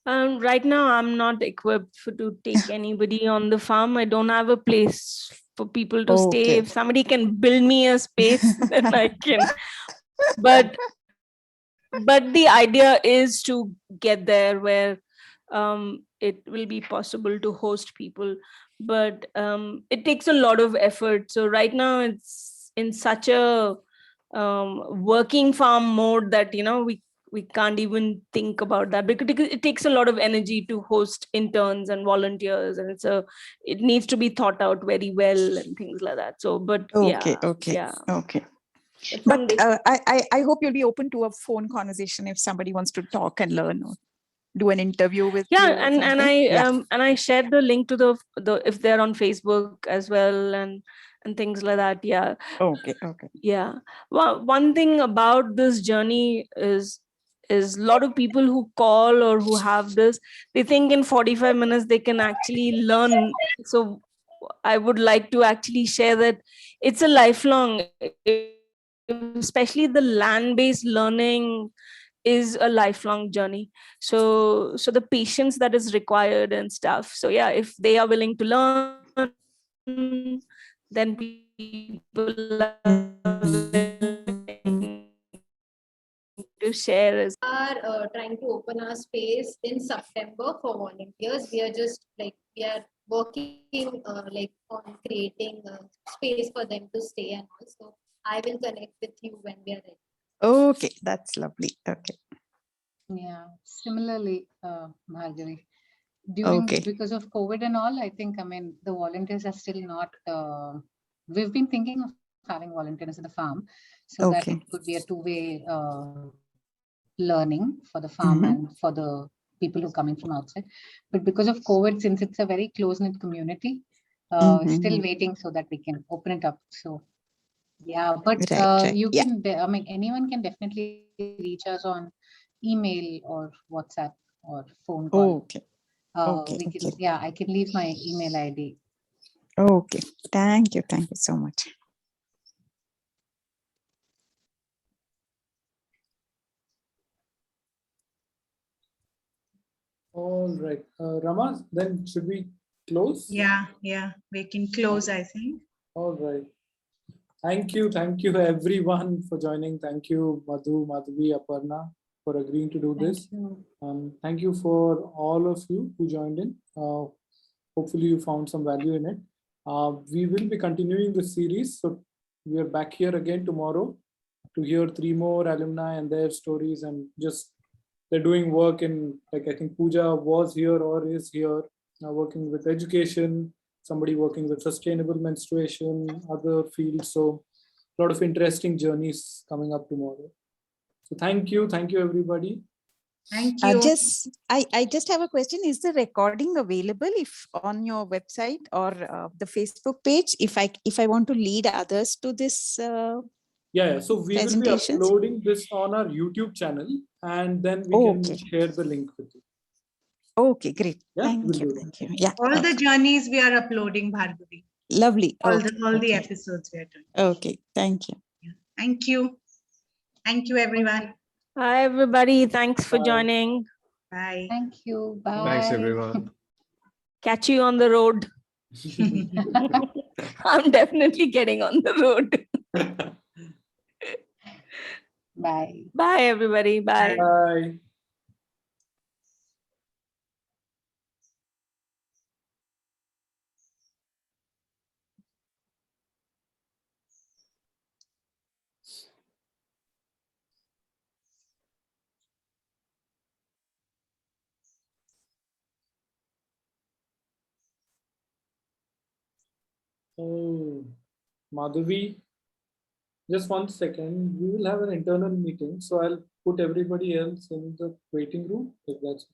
Right now, I'm not equipped to take anybody on the farm. I don't have a place for people to stay. If somebody can build me a space, then I can. But the idea is to get there where it will be possible to host people, but it takes a lot of effort. So right now it's in such a working farm mode that we can't even think about that, because it takes a lot of energy to host interns and volunteers, and it needs to be thought out very well and things like that. So but Okay, yeah, okay, yeah. okay. But But someday. I hope you'll be open to a phone conversation if somebody wants to talk and learn or do an interview with you. Yeah, or and something. I shared the link to the if they're on Facebook as well, and things like that. Yeah. Okay, okay. Yeah. Well, one thing about this journey is a lot of people who call or who have this, they think in 45 minutes they can actually learn. So I would like to actually share that it's a lifelong, especially the land-based learning is a lifelong journey. So the patience that is required and stuff. So yeah, if they are willing to learn, then people are willing to share as Are trying to open our space in September for volunteers. We are just we are working on creating a space for them to stay and also I will connect with you when we are ready. Okay, that's lovely. Okay. Yeah, similarly, Bhargavi, Okay. because of COVID and all, I think, the volunteers are still not, we've been thinking of having volunteers in the farm so that Okay. it could be a two-way learning for the farm and for the people who are coming from outside. But because of COVID, since it's a very close-knit community, still waiting so that we can open it up. So yeah, but Right. you Yeah. can, anyone can definitely reach us on email or WhatsApp or phone call. Okay. Okay. We can, Okay. yeah, I can leave my email ID. Okay. Thank you. Thank you so much. All right. Rama, then should we close? Yeah, we can close, I think. All right. Thank you everyone for joining. Thank you, Madhu, Madhavi, Aparna, for agreeing to do this. Thank you for all of you who joined in. Hopefully you found some value in it. We will be continuing the series. So we are back here again tomorrow to hear 3 more alumni and their stories, and just they're doing work in, I think Pooja was here or is here, working with education, somebody working with sustainable menstruation, other fields. So a lot of interesting journeys coming up tomorrow. So thank you everybody. Thank you. I just have a question. Is the recording available if on your website or the Facebook page? If I want to lead others to this Yeah. So we will be uploading this on our YouTube channel, and then we can share the link with you. Okay, great. Yeah, Thank you. Thank you. Yeah. All the journeys we are uploading, Bhargavi. Lovely. All the episodes we are doing. Okay. Thank you. Thank you. Thank you, everyone. Hi, everybody. Thanks for joining. Bye. Thank you. Bye. Thanks, everyone. Catch you on the road. I'm definitely getting on the road. Bye. Bye, everybody. Bye. Bye. Oh, Madhavi, just 1 second. We will have an internal meeting, so I'll put everybody else in the waiting room if that's